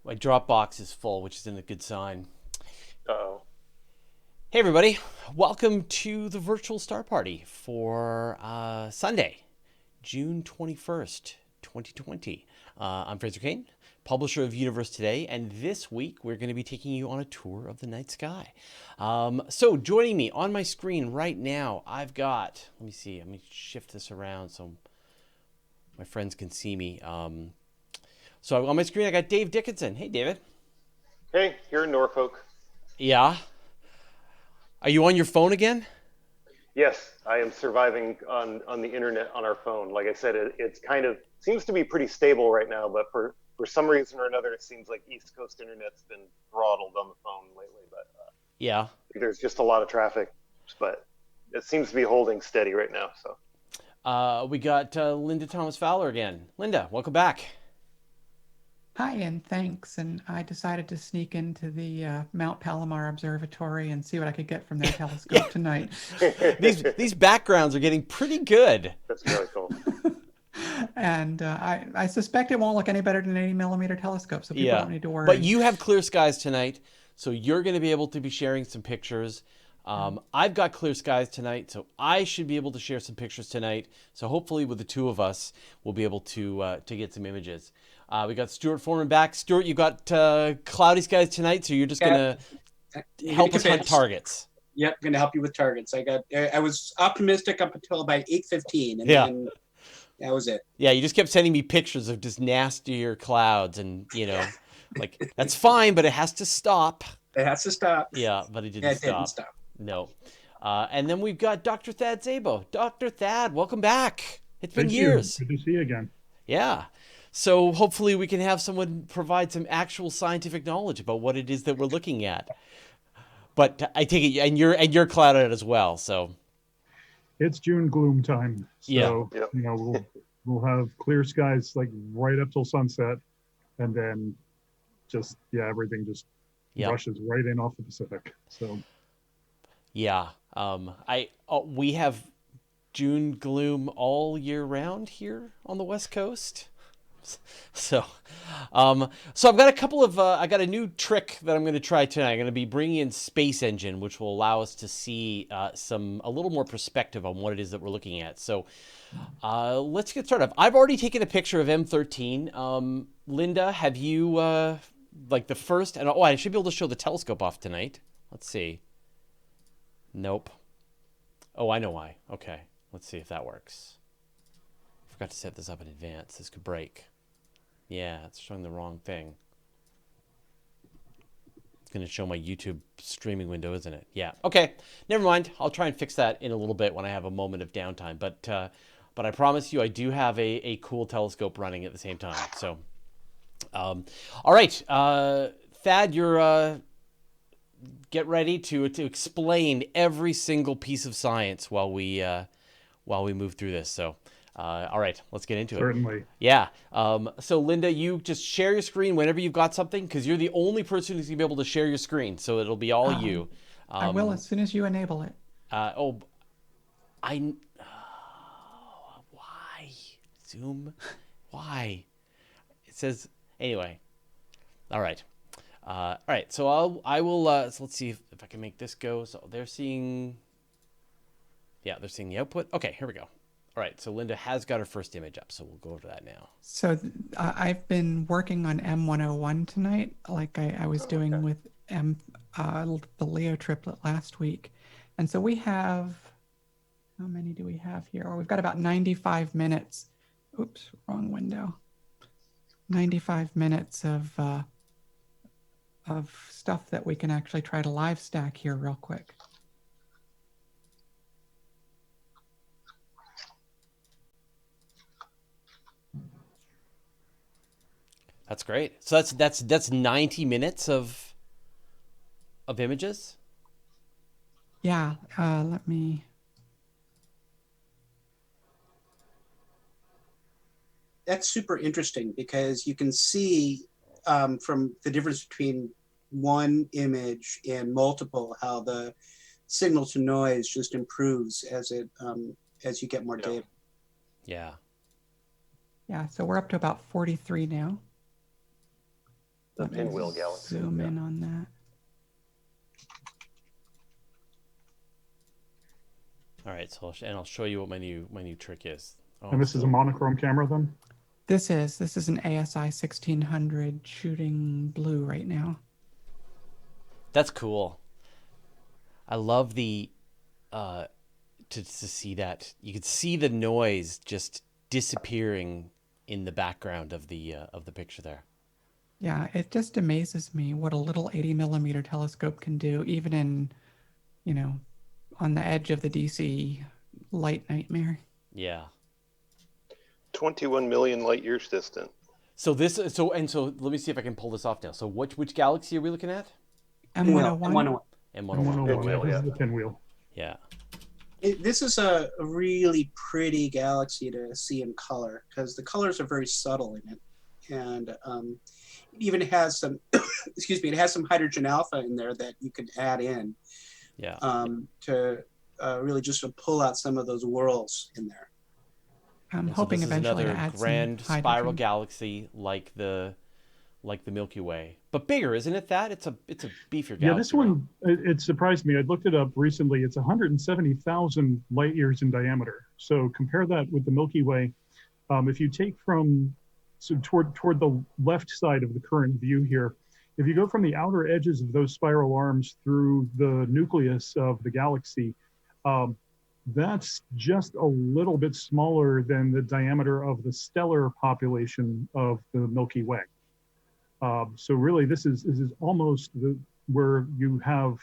My Dropbox is full, which isn't a good sign. Uh-oh. Hey, everybody. Welcome to the virtual star party for Sunday, June 21st, 2020. I'm Fraser Cain, publisher of Universe Today, and this week we're going to be taking you on a tour of the night sky. So joining me on my screen right now, I've got, let me see, let me shift this around so my friends can see me. So on my screen, I got Dave Dickinson. Hey, David. Hey, here in Norfolk. Yeah. Are you on your phone again? Yes, I am surviving on the internet on our phone. Like I said, it's kind of seems to be pretty stable right now, but for some reason or another, it seems like East Coast internet's been throttled on the phone lately. But Yeah. there's just a lot of traffic, but it seems to be holding steady right now. So We got Linda Thomas Fowler again. Linda, welcome back. Hi, and thanks. And I decided to sneak into the Mount Palomar Observatory and see what I could get from their telescope tonight. These backgrounds are getting pretty good. that's really cool. And I suspect it won't look any better than an 80-millimeter telescope, so people don't need to worry. But you have clear skies tonight, so you're going to be able to be sharing some pictures. I've got clear skies tonight, so I should be able to share some pictures tonight. So hopefully with the two of us, we'll be able to get some images. We got Stuart Foreman back. Stuart, you got cloudy skies tonight, so you're just going to help us hunt targets. Yep, going to help you with targets. I was optimistic up until about 8:15, and Yeah. then that was it. Yeah, you just kept sending me pictures of just nastier clouds, and like that's fine, but it has to stop. It has to stop. Yeah, but it didn't It stop. didn't stop. No. And then we've got Dr. Thad Szabo. Dr. Thad, welcome back. It's been Thank years. you. Good to see you again. Yeah. So hopefully we can have someone provide some actual scientific knowledge about what it is that we're looking at. But I take it, and you're clouded as well. So It's June gloom time, so Yeah. we'll have clear skies like right up till sunset, and then everything just yeah, rushes right in off the Pacific. So yeah. We have June gloom all year round here on the West Coast. So I've got a couple of I got a new trick that I'm going to try tonight. I'm going to be bringing in Space Engine, which will allow us to see a little more perspective on what it is that we're looking at. So let's get started. I've already taken a picture of M13. Linda, have you like the first? And I should be able to show the telescope off tonight. Let's see. Nope. Oh, I know why. Okay, let's see if that works. Forgot to set this up in advance. This could break. Yeah, it's showing the wrong thing. It's going to show my YouTube streaming window, isn't it? Yeah. Okay. Never mind. I'll try and fix that in a little bit when I have a moment of downtime. But I promise you, I do have a cool telescope running at the same time. So, all right, Thad, you're get ready to explain every single piece of science while we move through this. So. All right, let's get into it. certainly, Yeah. So, Linda, you just share your screen whenever you've got something, because you're the only person who's going to be able to share your screen. So it'll be all you. I will as soon as you enable it. Why? Zoom? Why? It says, anyway. All right. All right, so I will, so let's see if I can make this go. So they're seeing the output. Okay, here we go. All right, so Linda has got her first image up, so we'll go over that now. So I've been working on M101 tonight, like I was doing with the Leo triplet last week. And so we have, how many do we have here? Oh, we've got about 95 minutes. Oops, wrong window. 95 minutes of stuff that we can actually try to live stack here real quick. That's great. So that's 90 minutes of images. Yeah, let me. That's super interesting because you can see from the difference between one image and multiple how the signal to noise just improves as you get more data. Yeah. Yeah, so we're up to about 43 now. The Let me Pinwheel Galaxy. zoom in on that. All right, so I'll show you what my new trick is. Oh, And this is a monochrome camera then? This is an ASI 1600 shooting blue right now. That's cool. I love the to see that. You could see the noise just disappearing in the background of the picture there. Yeah, it just amazes me what a little 80 millimeter telescope can do, even in, on the edge of the DC light nightmare. Yeah. 21 million light years distant. So let me see if I can pull this off now. So which galaxy are we looking at? M101. M101. M101. Pinwheel, This yeah. is the pinwheel. Yeah. This is a really pretty galaxy to see in color because the colors are very subtle in it, and it even has some, excuse me, it has some hydrogen alpha in there that you can add in, Yeah. To really just to pull out some of those whorls in there. I'm And so hoping this is eventually to another add grand some spiral hydrogen. galaxy like the Milky Way, but bigger, isn't it? It's a beefier galaxy. Yeah, this one, it surprised me. I looked it up recently. It's 170,000 light years in diameter. So compare that with the Milky Way. If you take toward the left side of the current view here, if you go from the outer edges of those spiral arms through the nucleus of the galaxy, that's just a little bit smaller than the diameter of the stellar population of the Milky Way. So really, this is almost where you have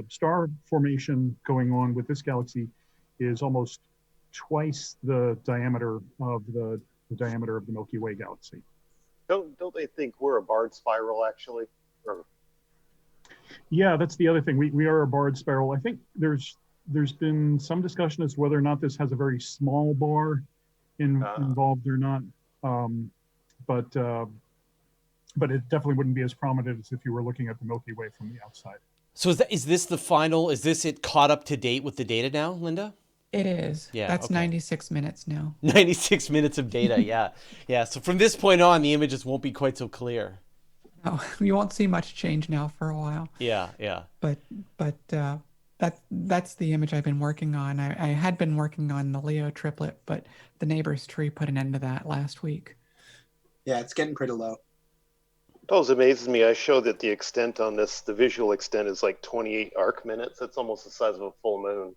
star formation going on with this galaxy is almost twice the diameter of the diameter of the Milky Way galaxy. Don't they think we're a barred spiral actually? Or... Yeah, that's the other thing. We are a barred spiral. I think there's been some discussion as to whether or not this has a very small bar involved or not. But it definitely wouldn't be as prominent as if you were looking at the Milky Way from the outside. So is this the final? Is this it caught up to date with the data now, Linda? It is. Yeah. That's okay. 96 minutes now. 96 minutes of data. Yeah. Yeah. So from this point on, the images won't be quite so clear. Oh, you won't see much change now for a while. Yeah. Yeah. But that's the image I've been working on. I had been working on the Leo triplet, but the neighbor's tree put an end to that last week. Yeah, it's getting pretty low. It always amazes me. I show that the extent on this, the visual extent is like 28 arc minutes. That's almost the size of a full moon.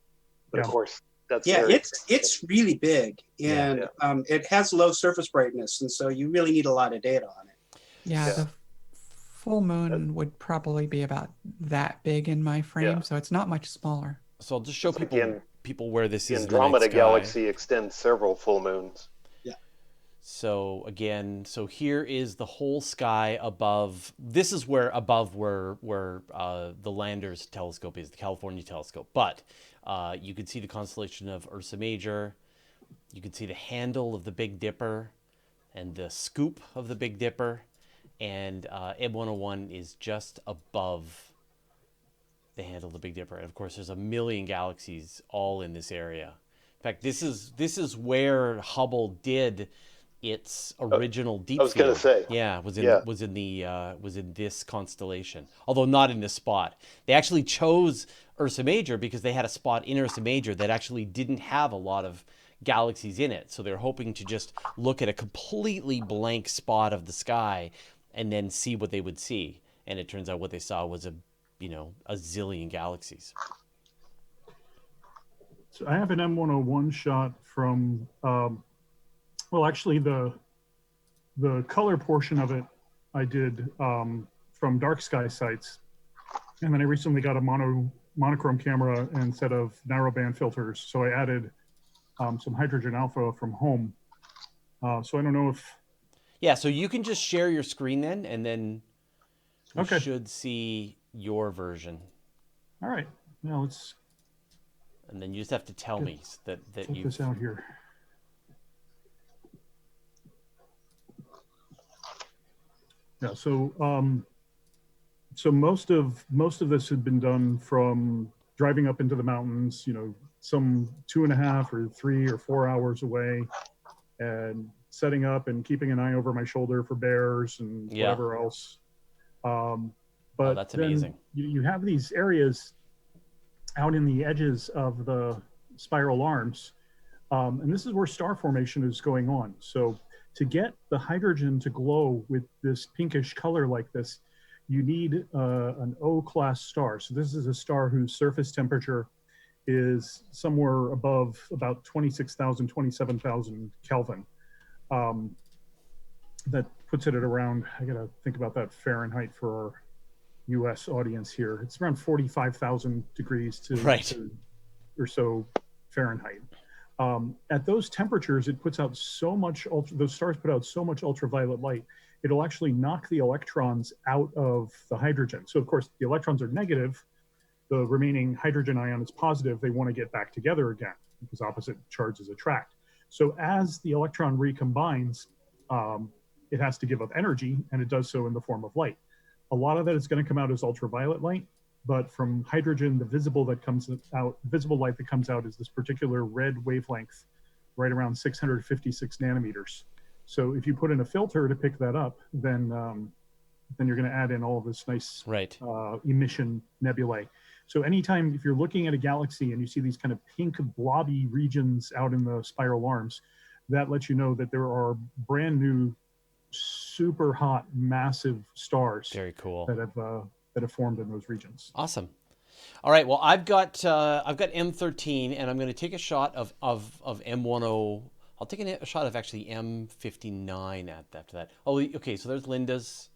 But Yeah. of course, that's it's really big, and it has low surface brightness, and so you really need a lot of data on it. Yeah, the full moon would probably be about that big in my frame, so it's not much smaller. So I'll just show people where this the is. Andromeda in the night sky. galaxy extends several full moons. So again, here is the whole sky above. This is where the Landers telescope is, the California telescope. But you can see the constellation of Ursa Major. You can see the handle of the Big Dipper and the scoop of the Big Dipper. And M101 is just above the handle of the Big Dipper. And of course, there's a million galaxies all in this area. In fact, this is where Hubble did its original deep field. I was going to say. Yeah, was in this constellation, although not in this spot. They actually chose Ursa Major because they had a spot in Ursa Major that actually didn't have a lot of galaxies in it. So they're hoping to just look at a completely blank spot of the sky and then see what they would see. And it turns out what they saw was a zillion galaxies. So I have an M101 shot from well, actually, the color portion of it I did from dark sky sites, and then I recently got a monochrome camera instead of narrowband filters, so I added some hydrogen alpha from home. So I don't know if. Yeah, so you can just share your screen then, and then we Okay. should see your version. All right, now let's. And then you just have to tell me that Check you. this out here. Yeah, so most of this had been done from driving up into the mountains, some 2.5 or 3 or 4 hours away, and setting up and keeping an eye over my shoulder for bears and whatever else. But that's then amazing. you have these areas out in the edges of the spiral arms, and this is where star formation is going on. So to get the hydrogen to glow with this pinkish color like this, you need an O-class star. So this is a star whose surface temperature is somewhere above about 26,000, 27,000 Kelvin. That puts it at around, I gotta think about that Fahrenheit for our US audience here. It's around 45,000 degrees to or so Fahrenheit. At those temperatures, it puts out so much, those stars put out so much ultraviolet light, it'll actually knock the electrons out of the hydrogen. So of course, the electrons are negative, the remaining hydrogen ion is positive, they want to get back together again because opposite charges attract. So as the electron recombines, it has to give up energy, and it does so in the form of light. A lot of that is going to come out as ultraviolet light, but from hydrogen, the visible light that comes out is this particular red wavelength, right around 656 nanometers. So if you put in a filter to pick that up, then you're going to add in all of this nice emission nebulae. So anytime, if you're looking at a galaxy and you see these kind of pink blobby regions out in the spiral arms, that lets you know that there are brand new, super hot, massive stars. Very cool. That have formed in those regions. Awesome. All right. Well, I've got M13, and I'm going to take a shot of M10. I'll take a shot of actually M59 after that. Oh, okay. So there's Linda's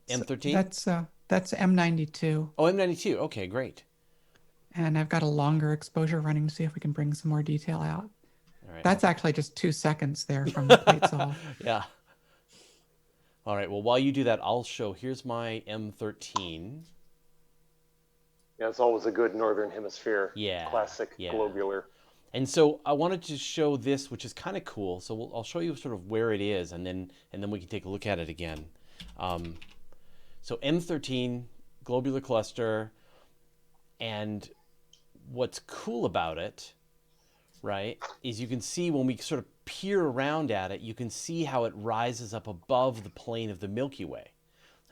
M13. That's M92. Oh, M92. Okay, great. And I've got a longer exposure running to see if we can bring some more detail out. All right. That's actually just 2 seconds there from the plates off. Yeah. All right. Well, while you do that, I'll show. Here's my M13. Yeah, it's always a good northern hemisphere. Yeah. Classic globular. And so I wanted to show this, which is kind of cool. So I'll show you sort of where it is, and then we can take a look at it again. So M13 globular cluster, and what's cool about it, right, is you can see when we sort of peer around at it, you can see how it rises up above the plane of the Milky Way.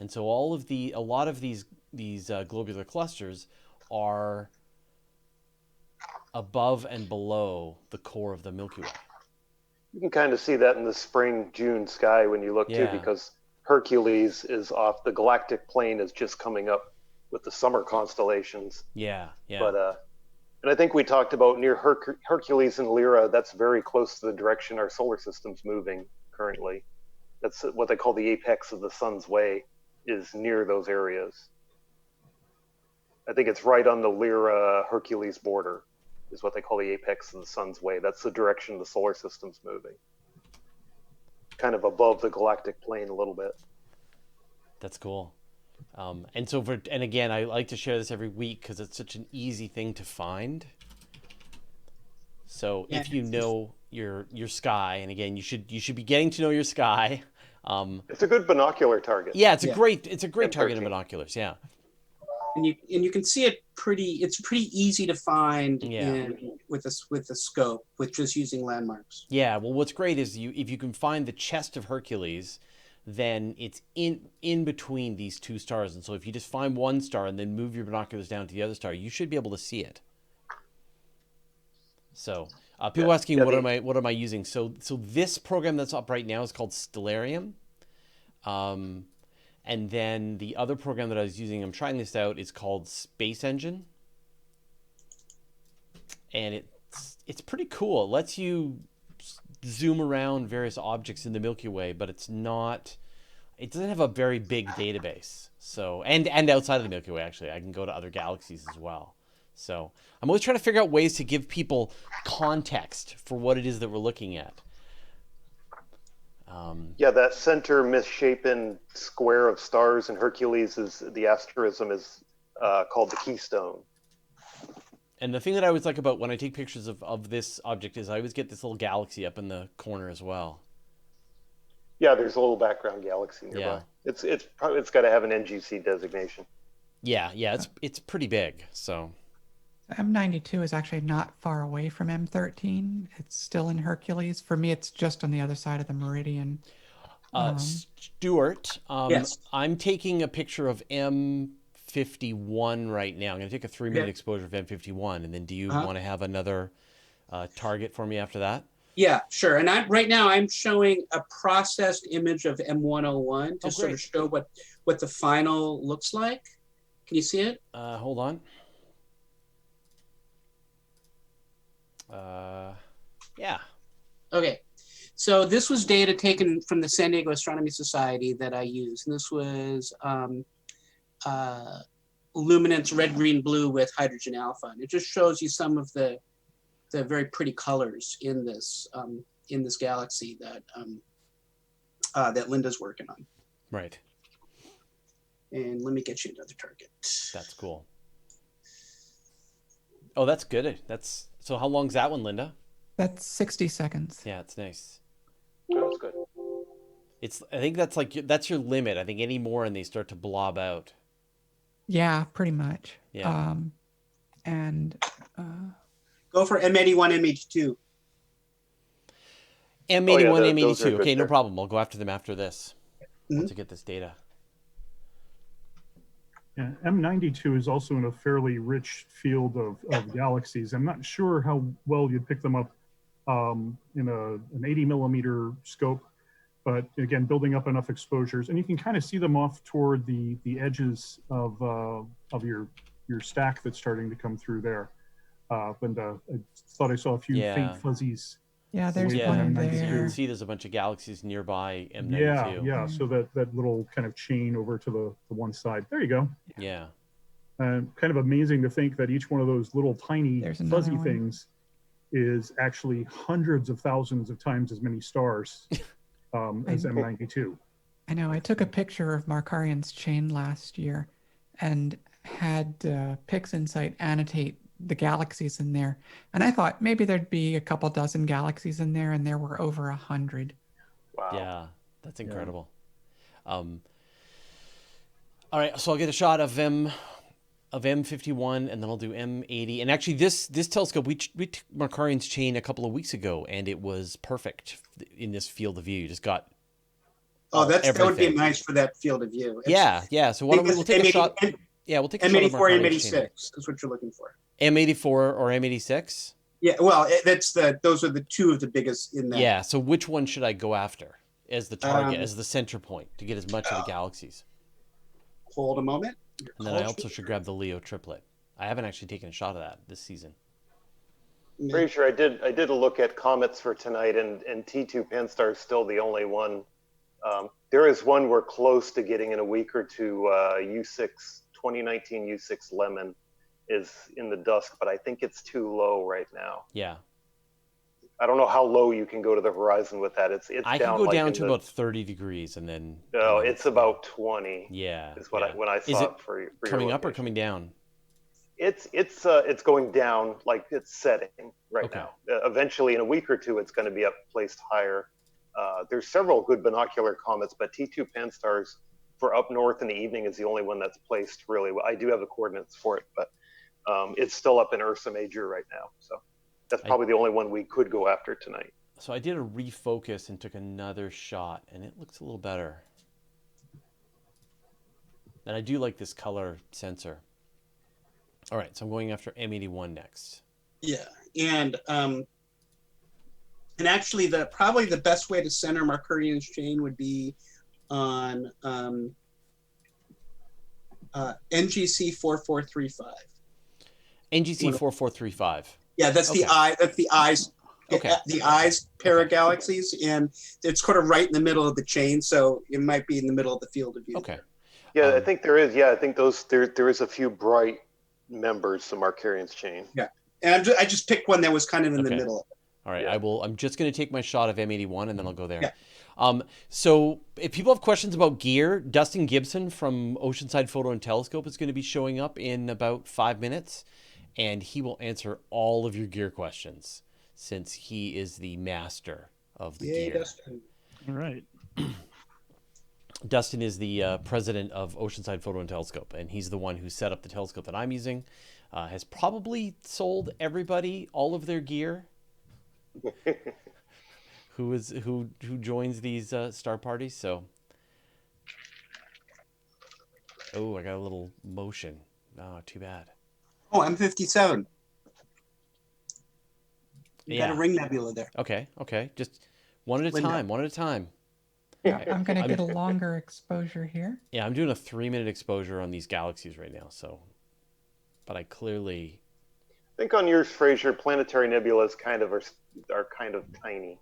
And so a lot of these globular clusters are above and below the core of the Milky Way. You can kind of see that in the spring, June sky when you look too, because Hercules is off, the galactic plane is just coming up with the summer constellations. Yeah. But and I think we talked about near Hercules and Lyra, that's very close to the direction our solar system's moving currently. That's what they call the apex of the sun's way, is near those areas. I think it's right on the Lyra-Hercules border, is what they call the apex of the sun's way. That's the direction the solar system's moving. Kind of above the galactic plane a little bit. That's cool. And again, I like to share this every week because it's such an easy thing to find. So if you know your sky, and again, you should be getting to know your sky. It's a good binocular target. Yeah, it's a great target in binoculars. Yeah. And you can see it it's pretty easy to find with the scope, with just using landmarks. Yeah, well, what's great is if you can find the chest of Hercules, then it's in between these two stars. And so if you just find one star and then move your binoculars down to the other star, you should be able to see it. So people asking what am I using? So this program that's up right now is called Stellarium. And then the other program that I was using, I'm trying this out, is called Space Engine. And it's pretty cool. It lets you zoom around various objects in the Milky Way, but it doesn't have a very big database. So and outside of the Milky Way, actually, I can go to other galaxies as well. So I'm always trying to figure out ways to give people context for what it is that we're looking at. That center misshapen square of stars in Hercules the asterism is called the Keystone. And the thing that I always like about when I take pictures of this object is I always get this little galaxy up in the corner as well. Yeah, there's a little background galaxy nearby. Yeah. It's got to have an NGC designation. Yeah, it's pretty big. So M92 is actually not far away from M13. It's still in Hercules. For me, it's just on the other side of the meridian. Stuart, Yes. I'm taking a picture of M51 right now. I'm going to take a 3-minute exposure of M51, and then do you want to have another target for me after that? Yeah, sure. And right now I'm showing a processed image of M101 to sort of show what the final looks like. Can you see it? Hold on. Yeah. Okay. So this was data taken from the San Diego Astronomy Society that I used. And this was luminance red, green, blue with hydrogen alpha. And it just shows you some of the very pretty colors in this galaxy that that Linda's working on. Right. And let me get you another target. That's cool. Oh, that's good. So how long's that one, Linda? That's 60 seconds. Yeah, it's nice. That's good. I think that's your limit. I think any more and they start to blob out. Yeah, pretty much. Yeah. Go for M81, M82. M81, those are M82. good Okay, no there. problem. I'll go after them after this. Once I get this data. Yeah, M92 is also in a fairly rich field of galaxies. I'm not sure how well you'd pick them up in an 80 millimeter scope, but again, building up enough exposures, and you can kind of see them off toward the edges of your stack that's starting to come through there. Linda, I thought I saw a few faint fuzzies. Yeah, there's Yeah, one you there. can see there's a bunch of galaxies nearby M92. Yeah. So that little kind of chain over to the one side. There you go. Yeah. Kind of amazing to think that each one of those little tiny fuzzy things is actually hundreds of thousands of times as many stars as M92. I know. I took a picture of Markarian's chain last year and had PixInsight annotate the galaxies in there. And I thought maybe there'd be a couple dozen galaxies in there, and there were over 100. Wow. Yeah, that's incredible. All right, so I'll get a shot of M51, and then I'll do M80. And actually, this telescope, we took Markarian's chain a couple of weeks ago, and it was perfect in this field of view. You just got that would be nice for that field of view. Yeah. So why don't we'll take a shot? Yeah, we'll take a shot of M84 and Markarian's chain. M86 is what you're looking for. M84 or M86? Yeah, well, those are the two of the biggest in that. Yeah, so which one should I go after as the target, as the center point to get as much of the galaxies? Hold a moment. And then I also should grab the Leo triplet. I haven't actually taken a shot of that this season. Pretty sure I did a look at comets for tonight, and T2 Pan-STAR is still the only one. There is one we're close to getting in a week or two. U6 2019 U6 Lemon is in the dusk, but I think it's too low right now. Yeah. I don't know how low you can go to the horizon with that. It's I down can go like down to about 30 degrees and then. No, it's about 20. Yeah. Is what when I saw is it for coming your up or coming down? It's going down, like it's setting right now. Eventually, in a week or two, it's going to be placed higher. There's several good binocular comets, but T2 Pan-STARs for up north in the evening is the only one that's placed really well. I do have the coordinates for it, but it's still up in Ursa Major right now. So that's probably the only one we could go after tonight. So I did a refocus and took another shot, and it looks a little better. And I do like this color sensor. All right, so I'm going after M81 next. Yeah, and actually, probably the best way to center Markarian's chain would be on NGC 4435. NGC 4435. Yeah, that's the eye. That's the eyes. Okay. The eyes paragalaxies, and it's kind of right in the middle of the chain, so it might be in the middle of the field of view. Okay. Yeah, I think there is. Yeah, I think there is a few bright members to Markarian's chain. Yeah, and I just picked one that was kind of in the middle of it. All right, Yeah. I'm just going to take my shot of M81 and then I'll go there. Yeah. So if people have questions about gear, Dustin Gibson from Oceanside Photo and Telescope is going to be showing up in about 5 minutes, and he will answer all of your gear questions since he is the master of the gear. Dustin. All right. Dustin is the president of Oceanside Photo and Telescope, and he's the one who set up the telescope that I'm using. Has probably sold everybody all of their gear. who joins these star parties. So Oh, I got a little motion. Oh, too bad. Oh, M57. You got a Yeah. ring nebula there. Okay. Just one at a Linda. time. One at a time. Yeah, I'm going to get a longer exposure here. Yeah, I'm doing a 3-minute exposure on these galaxies right now. So, but I clearly. I think on yours, Fraser, planetary nebulas are kind of tiny.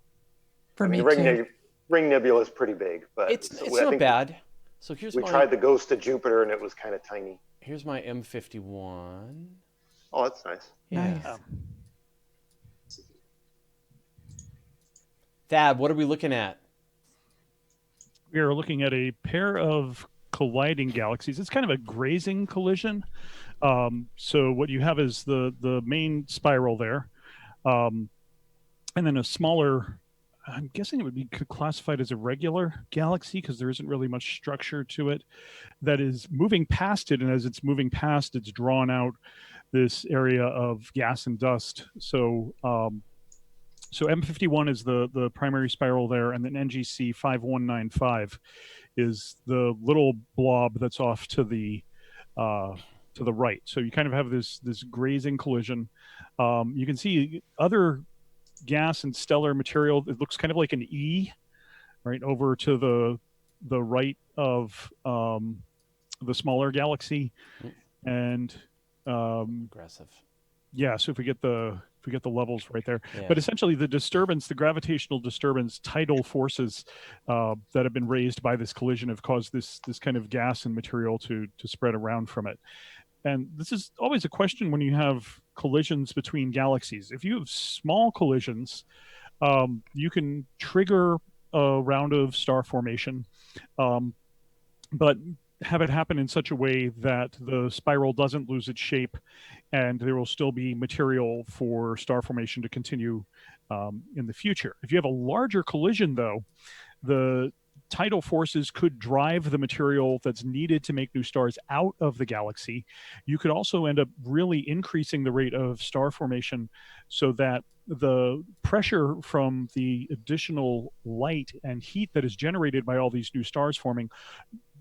For me ring, too. Ring nebula is pretty big, but It's not bad. So here's we tried the Ghost of Jupiter, and it was kind of tiny. Here's my M51. Oh, that's nice. Yeah. Nice. Thad, what are we looking at? We are looking at a pair of colliding galaxies. It's kind of a grazing collision. So what you have is the main spiral there, and then a smaller, I'm guessing it would be classified as a regular galaxy because there isn't really much structure to it, that is moving past it. And as it's moving past, it's drawn out this area of gas and dust. So so M51 is the primary spiral there, and then NGC 5195 is the little blob that's off to the right. So you kind of have this grazing collision. You can see other gas and stellar material. It looks kind of like an E, right over to the right of the smaller galaxy, and Aggressive. yeah. So if we get the levels right there, Yeah. but essentially the disturbance, the gravitational disturbance, tidal forces that have been raised by this collision have caused this kind of gas and material to spread around from it. And this is always a question when you have collisions between galaxies. If you have small collisions, you can trigger a round of star formation, but have it happen in such a way that the spiral doesn't lose its shape, and there will still be material for star formation to continue in the future. If you have a larger collision, though, the tidal forces could drive the material that's needed to make new stars out of the galaxy. You could also end up really increasing the rate of star formation so that the pressure from the additional light and heat that is generated by all these new stars forming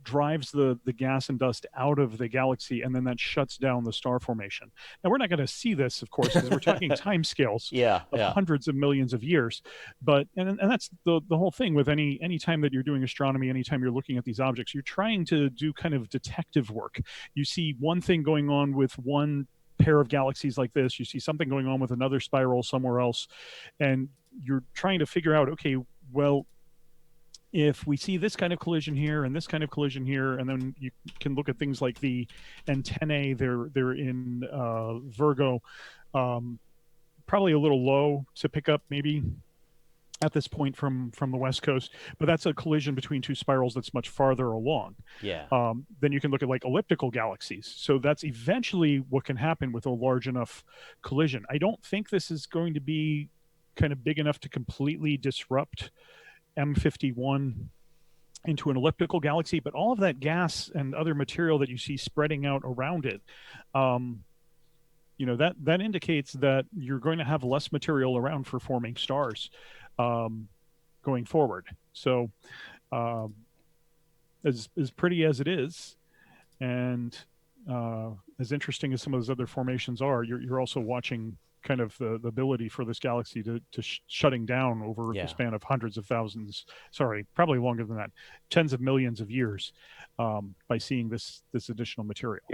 drives the gas and dust out of the galaxy, and then that shuts down the star formation. Now, we're not going to see this, of course, because we're talking time scales of hundreds of millions of years. But and that's the whole thing with any time that you're doing astronomy, anytime you're looking at these objects, you're trying to do kind of detective work. You see one thing going on with one pair of galaxies like this, you see something going on with another spiral somewhere else, and you're trying to figure out, okay, well, if we see this kind of collision here and this kind of collision here, and then you can look at things like the antennae, they're in Virgo, probably a little low to pick up maybe at this point from the West Coast, but that's a collision between two spirals that's much farther along. Yeah. Then you can look at like elliptical galaxies. So that's eventually what can happen with a large enough collision. I don't think this is going to be kind of big enough to completely disrupt M51 into an elliptical galaxy, but all of that gas and other material that you see spreading out around it, that indicates that you're going to have less material around for forming stars going forward. So as pretty as it is, and as interesting as some of those other formations are, you're also watching kind of the ability for this galaxy to shutting down over the span of hundreds of thousands, probably longer than that, tens of millions of years, by seeing this additional material.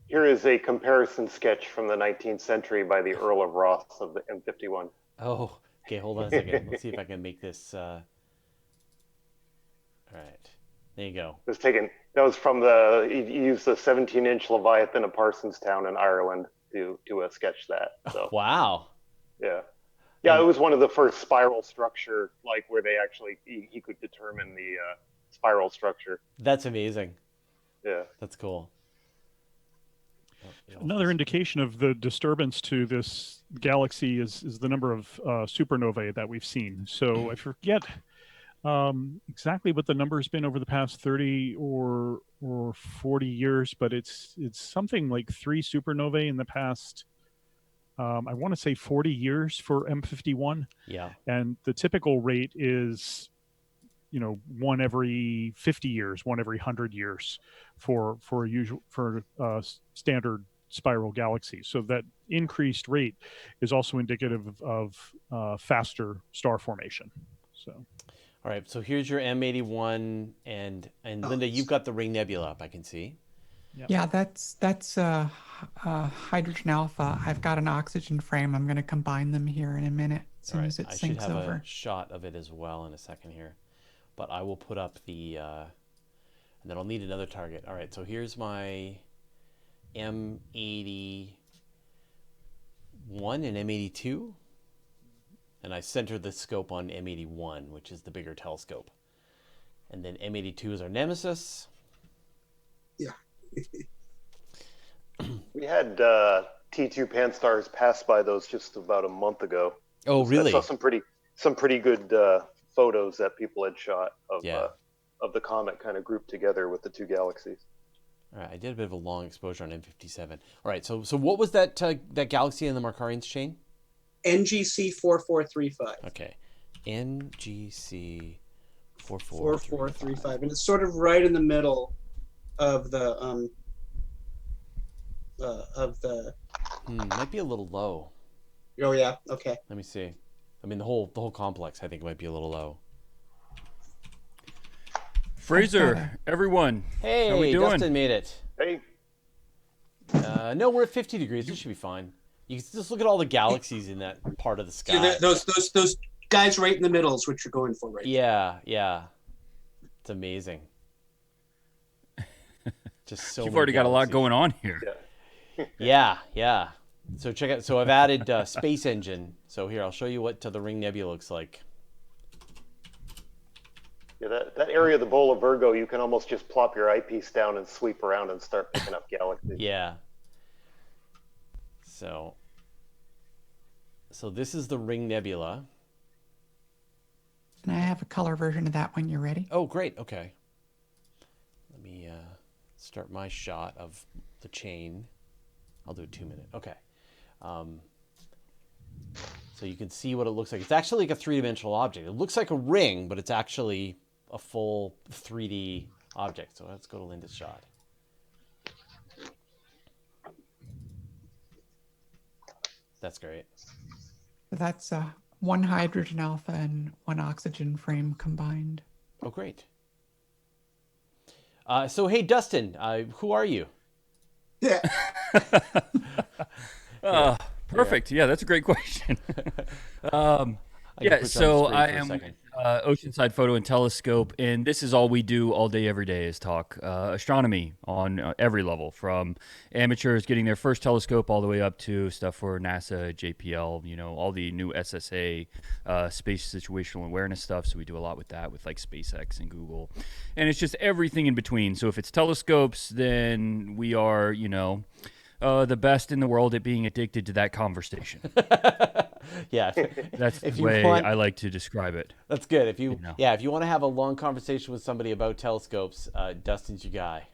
Here is a comparison sketch from the 19th century by the Earl of Rosse of the M51. Oh, okay, hold on a second. Let's see if I can make this. All right, there you go. That was from he used the 17-inch Leviathan of Parsonstown in Ireland to sketch that. So wow. Yeah, it was one of the first spiral structure, like where they actually he could determine the spiral structure. That's amazing. Yeah, that's cool. Another indication of the disturbance to this galaxy is the number of supernovae that we've seen. So I forget exactly what the number has been over the past 30 or 40 years, but it's something like 3 supernovae in the past, I want to say 40 years for M51. Yeah. And the typical rate is one every 50 years, one every 100 years for standard spiral galaxies. So that increased rate is also indicative of faster star formation. So. All right, so here's your M81, and Linda, you've got the Ring Nebula up, I can see. Yep. Yeah, that's hydrogen alpha. I've got an oxygen frame. I'm going to combine them here in a minute as soon as it I should syncs have over. a shot of it as well in a second here, but I will put up the, and then I'll need another target. All right, so here's my M81 and M82, and I center the scope on M81, which is the bigger telescope, and then M82 is our nemesis. Yeah. We had T2 Pan-STARRS pass by those just about a month ago. Oh, really? I saw some pretty good photos that people had shot of the comet kind of grouped together with the two galaxies. All right, I did a bit of a long exposure on M57. All right, so what was that that galaxy in the Markarian's chain? NGC 4435. Okay, NGC 4435, and it's sort of right in the middle of the might be a little low. Oh yeah, okay. Let me see. I mean, the whole complex, I think, might be a little low. Fraser, everyone. Hey, how we doing? Dustin made it. Hey, No, we're at 50 degrees. This should be fine. You can just look at all the galaxies in that part of the sky. Yeah, those guys right in the middle is what you're going for, right? Yeah. It's amazing. Just so You've many already got a lot galaxies. going on here. Yeah. So check out. So I've added Space Engine. So here, I'll show you what the Ring Nebula looks like. yeah, that area of the bowl of Virgo, you can almost just plop your eyepiece down and sweep around and start picking up galaxies. Yeah. So this is the Ring Nebula. And I have a color version of that when you're ready. Oh, great. Okay. Let me start my shot of the chain. I'll do a 2-minute. Okay. So you can see what it looks like. It's actually like a three-dimensional object. It looks like a ring, but it's actually a full 3D object. So let's go to Linda's shot. That's great. So that's one hydrogen alpha and one oxygen frame combined. Oh, great. So, hey, Dustin, who are you? Yeah. Perfect. Yeah, that's a great question. I can put you on the so screen I for a am second. Oceanside Photo and Telescope, and this is all we do all day, every day is talk astronomy on every level, from amateurs getting their first telescope all the way up to stuff for NASA, JPL, all the new SSA space situational awareness stuff. So we do a lot with that with like SpaceX and Google, and it's just everything in between. So if it's telescopes, then we are, the best in the world at being addicted to that conversation. Yeah. That's If the you way want- I like to describe it. That's good. If you know. if you want to have a long conversation with somebody about telescopes, Dustin's your guy.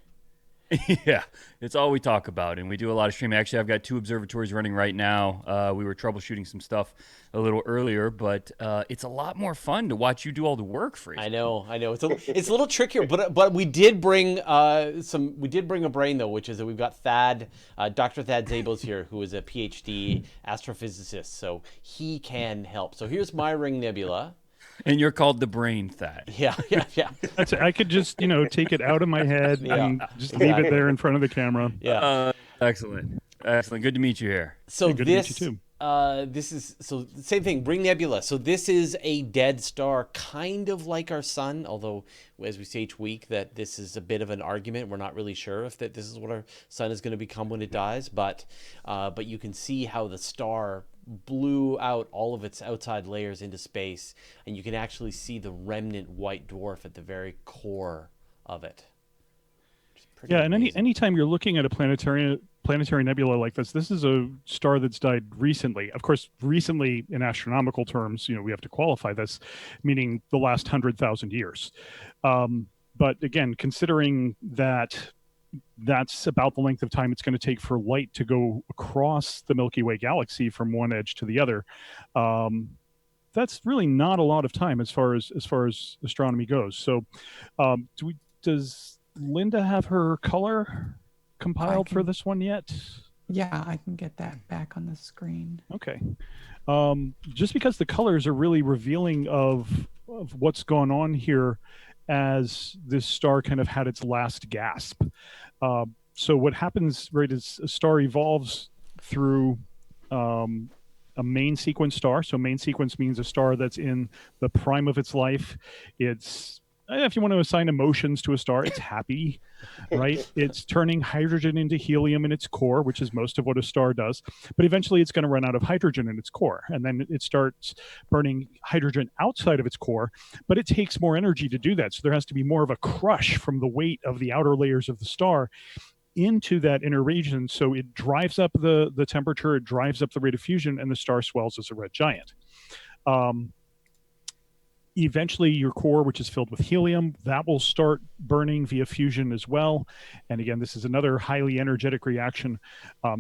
Yeah, it's all we talk about, and we do a lot of streaming. Actually, I've got 2 observatories running right now. We were troubleshooting some stuff a little earlier, but it's a lot more fun to watch you do all the work, Fraser. I know. It's a little trickier, but we did bring a brain though, which is that we've got Thad, Dr. Thad Zabels here, who is a PhD astrophysicist, so he can help. So here's my Ring Nebula. And you're called the brain, Thad. Yeah. That's it. I could just, take it out of my head and just leave it there in front of the camera. Yeah. Excellent. Good to meet you here. So Good to meet you too. This is same thing. Ring Nebula. So this is a dead star, kind of like our sun. Although, as we say each week, that this is a bit of an argument. We're not really sure if this is what our sun is going to become when it dies. But you can see how the star blew out all of its outside layers into space, and you can actually see the remnant white dwarf at the very core of it. Yeah, and anytime you're looking at a planetary nebula like this is a star that's died recently. Of course, recently in astronomical terms, we have to qualify this, meaning the last 100,000 years. But again, considering that's about the length of time it's going to take for light to go across the Milky Way galaxy from one edge to the other, that's really not a lot of time as far as astronomy goes. So, does Linda have her color compiled for this one yet? Yeah, I can get that back on the screen. Okay. Just because the colors are really revealing of what's going on here as this star kind of had its last gasp. So what happens, right, is a star evolves through a main sequence star. So main sequence means a star that's in the prime of its life. It's, if you want to assign emotions to a star, it's happy, right? It's turning hydrogen into helium in its core, which is most of what a star does. But eventually it's going to run out of hydrogen in its core. And then it starts burning hydrogen outside of its core, but it takes more energy to do that. So there has to be more of a crush from the weight of the outer layers of the star into that inner region. So it drives up the temperature, it drives up the rate of fusion, and the star swells as a red giant. Eventually your core, which is filled with helium, that will start burning via fusion as well. And again, this is another highly energetic reaction.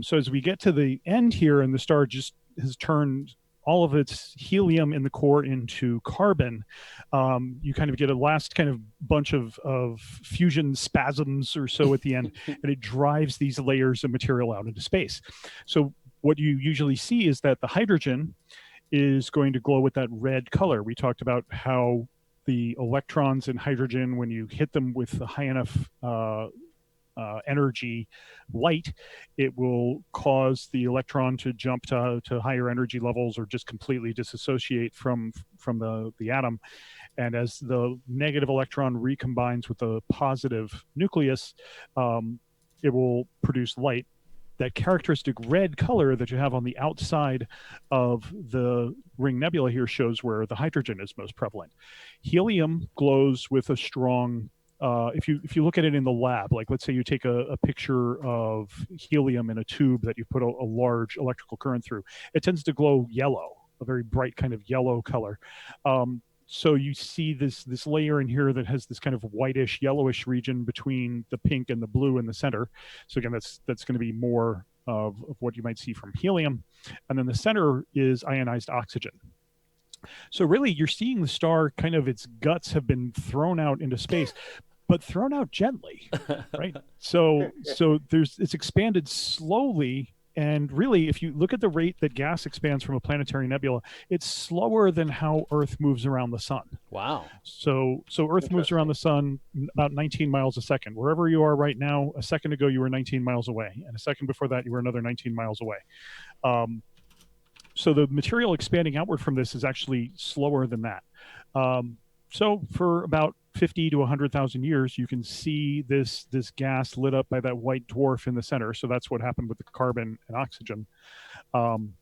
So as we get to the end here, and the star just has turned all of its helium in the core into carbon, you kind of get a last kind of bunch of fusion spasms or so at the end, and it drives these layers of material out into space. So what you usually see is that the hydrogen is going to glow with that red color. We talked about how the electrons in hydrogen, when you hit them with a high enough energy light, it will cause the electron to jump to higher energy levels or just completely disassociate from the atom. And as the negative electron recombines with the positive nucleus, it will produce light. That characteristic red color that you have on the outside of the ring nebula here shows where the hydrogen is most prevalent. Helium glows with a strong, if you look at it in the lab, like let's say you take a picture of helium in a tube that you put a large electrical current through, it tends to glow yellow, a very bright kind of yellow color. So you see this layer in here that has this kind of whitish, yellowish region between the pink and the blue in the center. So again, that's going to be more of what you might see from helium. And then the center is ionized oxygen. So really, you're seeing the star kind of, its guts have been thrown out into space, but thrown out gently, right? So it's expanded slowly. And really, if you look at the rate that gas expands from a planetary nebula, it's slower than how Earth moves around the sun. Wow. So Earth moves around the sun about 19 miles a second. Wherever you are right now, a second ago you were 19 miles away, and a second before that you were another 19 miles away. So the material expanding outward from this is actually slower than that. So for about 50 to 100,000 years, you can see this gas lit up by that white dwarf in the center. So that's what happened with the carbon and oxygen. And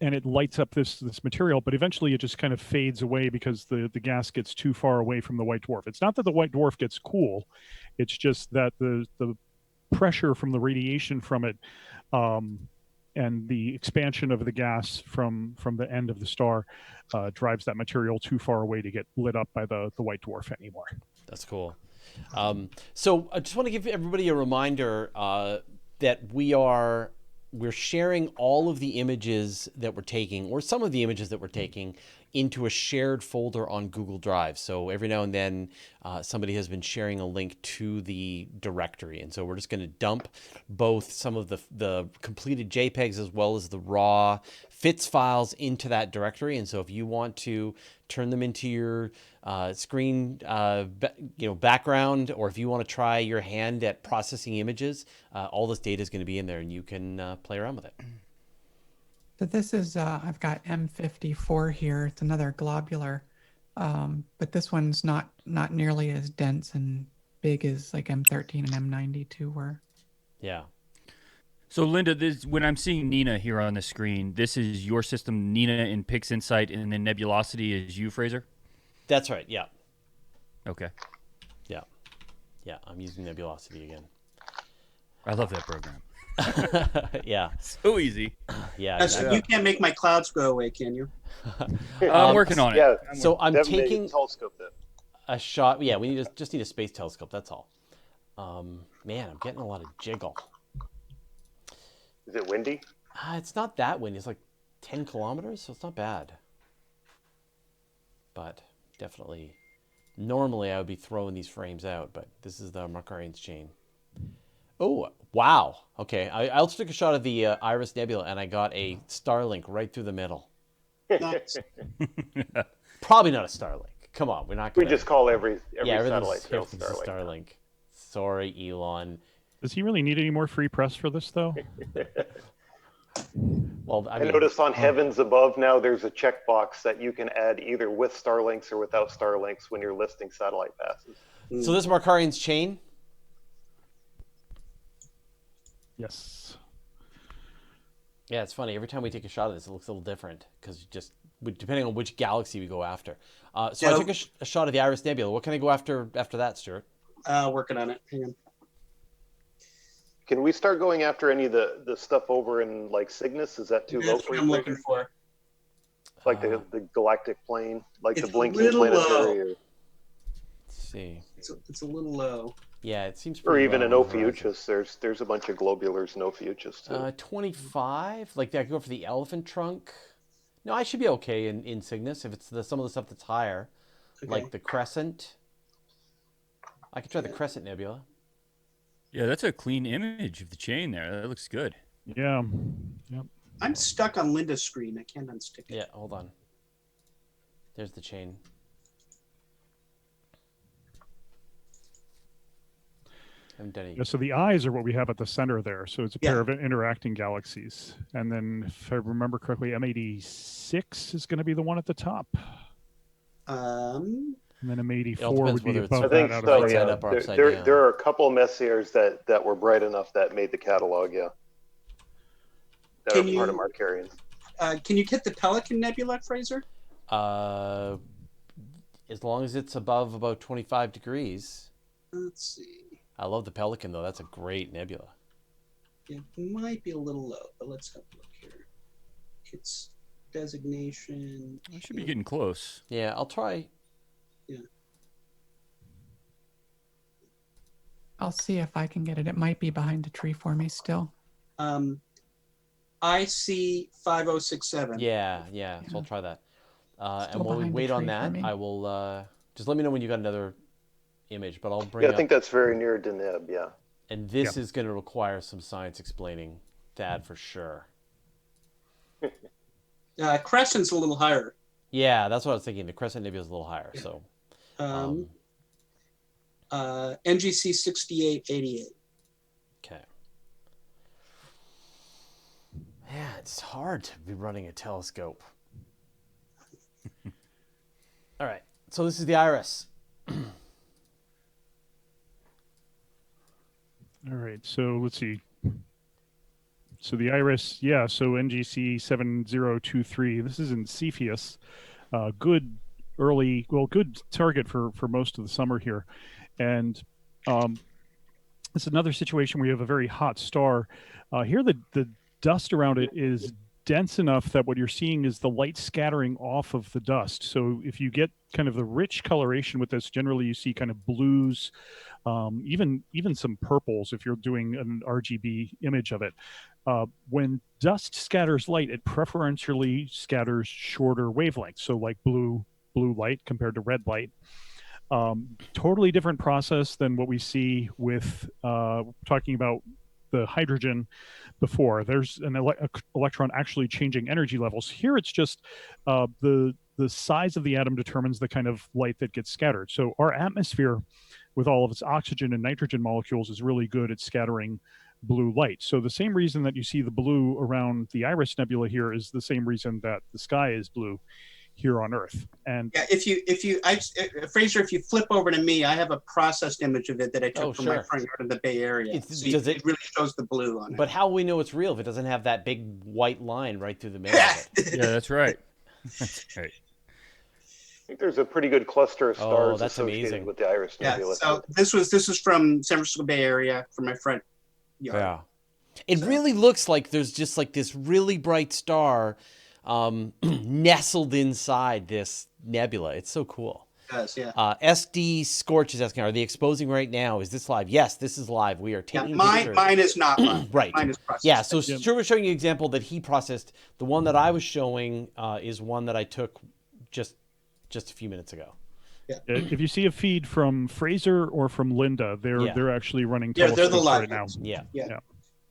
it lights up this material, but eventually it just kind of fades away because the gas gets too far away from the white dwarf. It's not that the white dwarf gets cool. It's just that the pressure from the radiation from it, and the expansion of the gas from the end of the star drives that material too far away to get lit up by the white dwarf anymore. That's cool. So I just want to give everybody a reminder that we're sharing all of the images that we're taking, or some of the images that we're taking, into a shared folder on Google Drive. So every now and then somebody has been sharing a link to the directory. And so we're just going to dump both some of the completed JPEGs as well as the raw FITS files into that directory. And so if you want to turn them into your screen background, or if you want to try your hand at processing images, all this data is going to be in there and you can play around with it. So this is, I've got M54 here. It's another globular, but this one's not nearly as dense and big as like M13 and M92 were. Yeah. So Linda, when I'm seeing Nina here on the screen, this is your system, Nina in PixInsight, and then Nebulosity is you, Fraser? That's right, yeah. Okay. Yeah. Yeah, I'm using Nebulosity again. I love that program. Yeah. So easy. Yeah. You can't make my clouds go away, can you? I'm working on it. Yeah. So I'm taking telescope that. a shot. Yeah, we just need a space telescope. That's all. Man, I'm getting a lot of jiggle. Is it windy? It's not that windy. It's like 10 kilometers, so it's not bad. but definitely, normally I would be throwing these frames out, but this is the Markarian's chain. Oh, wow. Okay, I also took a shot of the Iris Nebula, and I got a Starlink right through the middle. Nice. Probably not a Starlink. Come on, we're not We going to... just call every Yeah, satellite trail everything's a Starlink. Starlink. Sorry, Elon. Does he really need any more free press for this, though? Well, I I mean, noticed on Heavens Above now there's a checkbox that you can add either with Starlinks or without Starlinks when you're listing satellite passes. so this Markarian's chain. Yes. Yeah, it's funny. Every time we take a shot of this, it looks a little different because depending on which galaxy we go after. So I took a shot of the Iris Nebula. What can I go after that, Stuart? Working on it. Hang on. Can we start going after any of the stuff over in like Cygnus? Is that too low That's for what you? I'm looking for. Like the galactic plane, like the It's a blinking little planetary, low. or, Let's see. It's a little low. Yeah, it seems or pretty even low in on the horizon. Ophiuchus. There's a bunch of globulars in Ophiuchus too. 25. Like I could go for the elephant trunk. No, I should be okay in Cygnus if it's some of the stuff that's higher, Okay. like the Crescent. I could try the Crescent Nebula. Yeah, that's a clean image of the chain there. That looks good. Yeah. Yep. I'm stuck on Linda's screen. I can't unstick it. Yeah, hold on. There's the chain. Haven't done any. Yeah, so the eyes are what we have at the center there. So it's a pair Yeah. of interacting galaxies. And then, if I remember correctly, M86 is going to be the one at the top. And then It all M84 depends would be whether it's above I think that out so. of right Yeah, side up or upside there, down. there are a couple of Messiers that were bright enough that made the catalog. Yeah, that Can are part of you- Markarians. Can you hit the Pelican Nebula, Fraser? As long as it's above about 25 degrees. Let's see. I love the Pelican, though. That's a great nebula. It might be a little low, but let's have a look here. Its designation. I should be getting close. Yeah, I'll try. I'll see if I can get it. It might be behind a tree for me still. IC 5067. Yeah, so I'll try that. Still And while we behind the wait on tree for that, me. I will just let me know when you got another image, but I'll bring Yeah, I up. think that's very near Deneb. Yeah. And this is going to require some science explaining that for sure. Crescent's a little higher. Yeah, that's what I was thinking. The Crescent Nebula is a little higher, so. NGC 6888. Okay. Yeah, it's hard to be running a telescope. All right, so this is the Iris. All right, so let's see. So the Iris, yeah, so NGC 7023. This is in Cepheus. Good target for most of the summer here. And it's another situation where you have a very hot star. Here, the dust around it is dense enough that what you're seeing is the light scattering off of the dust. So if you get kind of the rich coloration with this, generally you see kind of blues, even some purples if you're doing an RGB image of it. When dust scatters light, it preferentially scatters shorter wavelengths, so like blue light compared to red light. Totally different process than what we see with talking about the hydrogen before. There's an electron actually changing energy levels. Here it's just the size of the atom determines the kind of light that gets scattered. So our atmosphere with all of its oxygen and nitrogen molecules is really good at scattering blue light. So the same reason that you see the blue around the Iris Nebula here is the same reason that the sky is blue here on Earth. And yeah, Fraser, if you flip over to me, I have a processed image of it that I took from my front yard in the Bay Area. It really shows the blue on it. But how will we know it's real if it doesn't have that big white line right through the middle of it? Yeah, that's right. That's right. I think there's a pretty good cluster of stars that's associated amazing. with the Iris Nebula. So this was from San Francisco Bay Area from my front yard. Yeah. It really looks like there's just like this really bright star nestled inside this nebula. It's so cool. It does, yeah. SD Scorch is asking, are they exposing right now? Is this live? Yes, this is live. We are taking pictures. Mine is not live. Right. Mine is processed. Yeah, so Stuart was showing you an example that he processed. The one that I was showing is one that I took just just a few minutes ago. If you see a feed from Fraser or from Linda, they're actually running Yeah, they're the telescopes live right now. ones. Yeah. Yeah.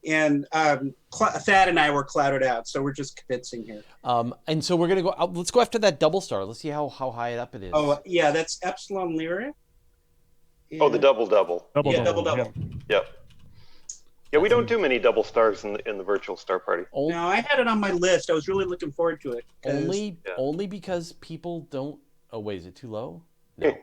And Thad and I were clouded out, so we're just convincing here. And so we're gonna go. Let's go after that double star. Let's see how high up it is. Oh, yeah, that's Epsilon Lyra. Oh, the double. Double. Yep. Yeah, we don't do many double stars in the virtual star party. No, I had it on my list. I was really looking forward to it. Only because people don't. Oh wait, is it too low? No.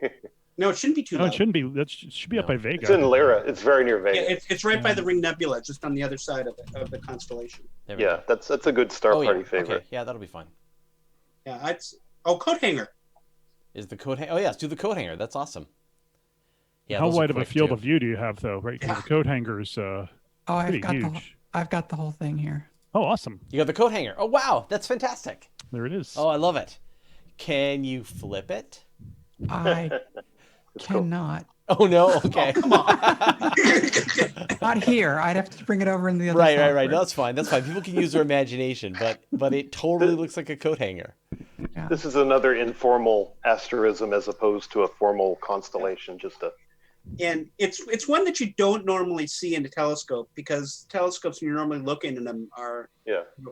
No, it shouldn't be too low. No, it shouldn't be. That should be up by Vega. It's in Lyra. It's very near Vega. Yeah, it's right by the Ring Nebula, just on the other side of the constellation. Yeah, that's a good star party favorite. Okay, yeah, that'll be fine. Yeah, coat hanger. Is the coat hanger? Oh yeah, let's do the coat hanger. That's awesome. Yeah. How wide of a field of view do you have, though? Right, because the coat hanger is pretty huge. I've got the whole thing here. Oh, awesome! You got the coat hanger. Oh wow, that's fantastic. There it is. Oh, I love it. Can you flip it? I cannot. Oh no. Okay. Oh, come on. Not here. I'd have to bring it over in the other. Right. No, that's fine. That's fine. People can use their imagination, but it totally looks like a coat hanger. Yeah. This is another informal asterism as opposed to a formal constellation. And it's one that you don't normally see in a telescope, because telescopes, when you're normally looking in them, are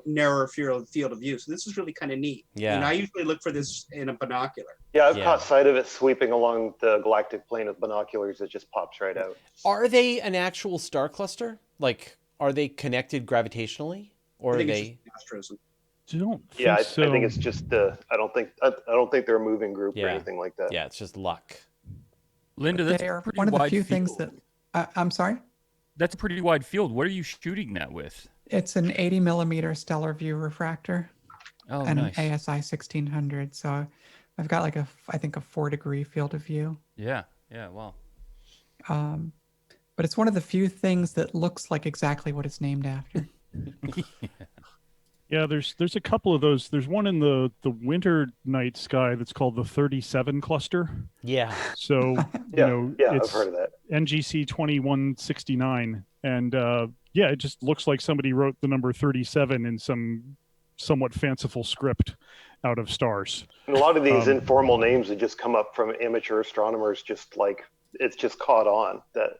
narrower field of view. So this is really kind of neat. Yeah. And I usually look for this in a binocular. Yeah, I've caught sight of it sweeping along the galactic plane with binoculars. It just pops right out. Are they an actual star cluster? Like, are they connected gravitationally, or are they? Asterism. I think it's just I don't think they're a moving group or anything like that. Yeah, it's just luck. Linda, that's They're a pretty one of the wide few field. things that I'm sorry. That's a pretty wide field. What are you shooting that with? It's an 80 millimeter stellar view refractor Oh, and nice. an ASI 1600. So I've got like I think a 4-degree field of view. Yeah. Wow. But it's one of the few things that looks like exactly what it's named after. Yeah, there's a couple of those. There's one in the winter night sky that's called the 37 cluster. Yeah. So I've heard of that. NGC 2169, and it just looks like somebody wrote the number 37 in some somewhat fanciful script out of stars. And a lot of these informal names that just come up from amateur astronomers, just like it's just caught on that.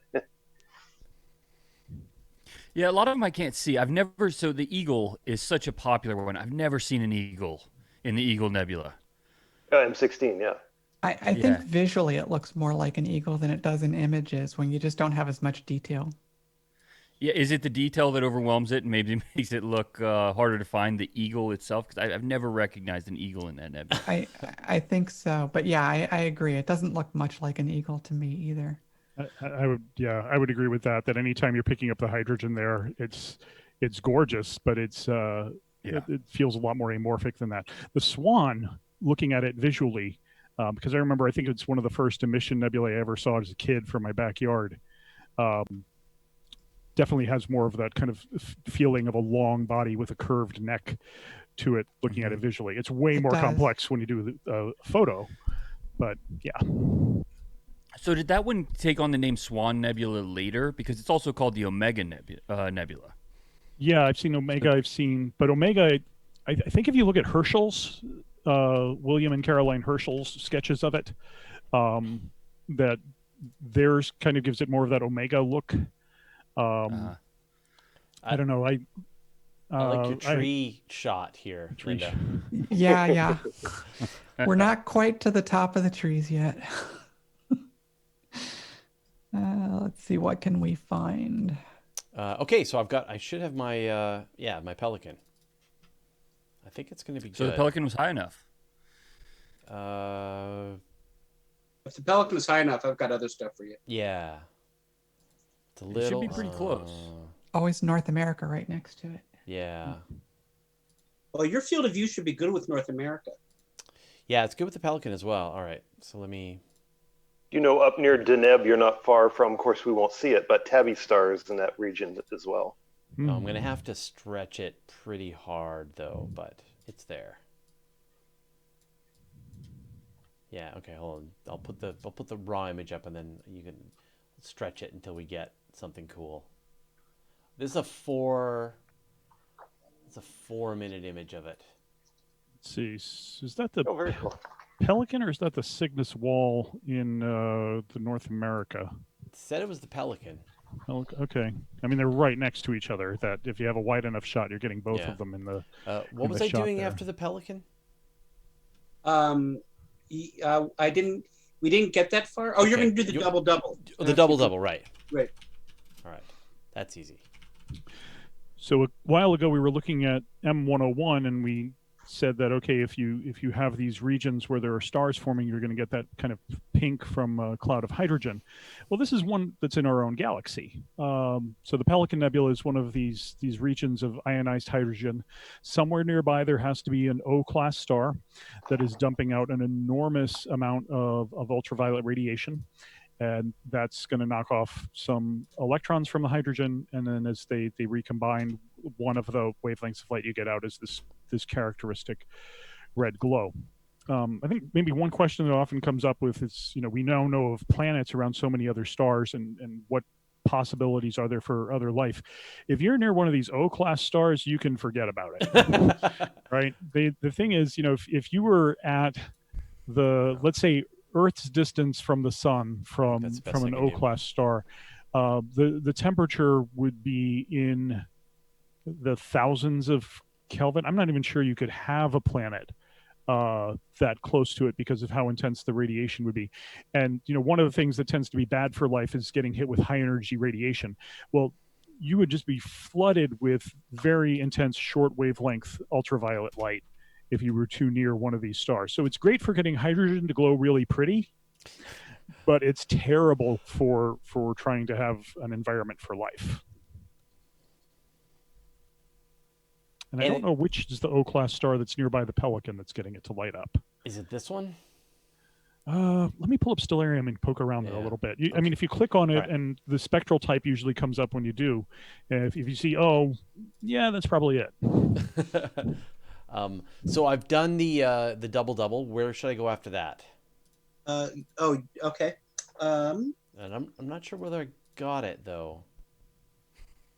Yeah, a lot of them I can't see. So the Eagle is such a popular one. I've never seen an eagle in the Eagle Nebula. M16, yeah. I think visually it looks more like an eagle than it does in images when you just don't have as much detail. Yeah, is it the detail that overwhelms it and maybe makes it look harder to find the eagle itself? Because I've never recognized an eagle in that nebula. I think so. But yeah, I agree. It doesn't look much like an eagle to me either. I would agree with that. That anytime you're picking up the hydrogen there, it's gorgeous, but it feels a lot more amorphic than that. The Swan, looking at it visually, because I remember, I think it's one of the first emission nebulae I ever saw as a kid from my backyard. Definitely has more of that kind of feeling of a long body with a curved neck to it. Looking at it visually, it's way more complex when you do the photo. But yeah. So did that one take on the name Swan Nebula later? Because it's also called the Omega Nebula. Yeah, I've seen Omega. But Omega, I think if you look at Herschel's, William and Caroline Herschel's sketches of it, that theirs kind of gives it more of that Omega look. I don't know. I like your tree shot here, Linda. Yeah. We're not quite to the top of the trees yet. Let's see, what can we find? Okay, so I should have my my Pelican. I think it's going to be good. So the Pelican was high enough. If the Pelican is high enough, I've got other stuff for you. Yeah. It's a little. It should be pretty close. Always North America right next to it. Yeah. Well, your field of view should be good with North America. Yeah, it's good with the Pelican as well. All right, so let me. Up near Deneb, you're not far from. Of course, we won't see it, but Tabby stars in that region as well. Oh, I'm gonna have to stretch it pretty hard though, but it's there. Yeah. Okay. Hold on. I'll put the raw image up, and then you can stretch it until we get something cool. This is a 4-minute image of it. Let's see. Is that the? Oh, very cool. Pelican, or is that the Cygnus Wall in the North America? It said it was the Pelican. Okay. I mean, they're right next to each other. That if you have a wide enough shot, you're getting both Yeah. of them in the. What in was the I shot doing there. after the Pelican? I didn't. We didn't get that far. Oh, you're Okay. going to do the double. The double, right? Right. All right, that's easy. So a while ago, we were looking at M101, and we said that okay, if you have these regions where there are stars forming, you're going to get that kind of pink from a cloud of hydrogen. Well, this is one that's in our own galaxy. So the Pelican Nebula is one of these regions of ionized hydrogen. Somewhere nearby, there has to be an O-class star that is dumping out an enormous amount of ultraviolet radiation. And that's going to knock off some electrons from the hydrogen, and then as they recombine, one of the wavelengths of light you get out is this characteristic red glow. I think maybe one question that often comes up with is, we now know of planets around so many other stars, and what possibilities are there for other life? If you're near one of these O-class stars, you can forget about it, right? The thing is, if you were at let's say Earth's distance from the sun from an O-class star, the temperature would be in the thousands of Kelvin. I'm not even sure you could have a planet that close to it because of how intense the radiation would be. And one of the things that tends to be bad for life is getting hit with high energy radiation. Well, you would just be flooded with very intense short wavelength ultraviolet light if you were too near one of these stars. So it's great for getting hydrogen to glow really pretty, but it's terrible for trying to have an environment for life. And I don't know which is the O-class star that's nearby the Pelican that's getting it to light up. Is it this one? Let me pull up Stellarium and poke around there a little bit. I mean, if you click on it, and the spectral type usually comes up when you do. If you see, yeah, that's probably it. So I've done the double. Where should I go after that? Okay. And I'm not sure whether I got it though.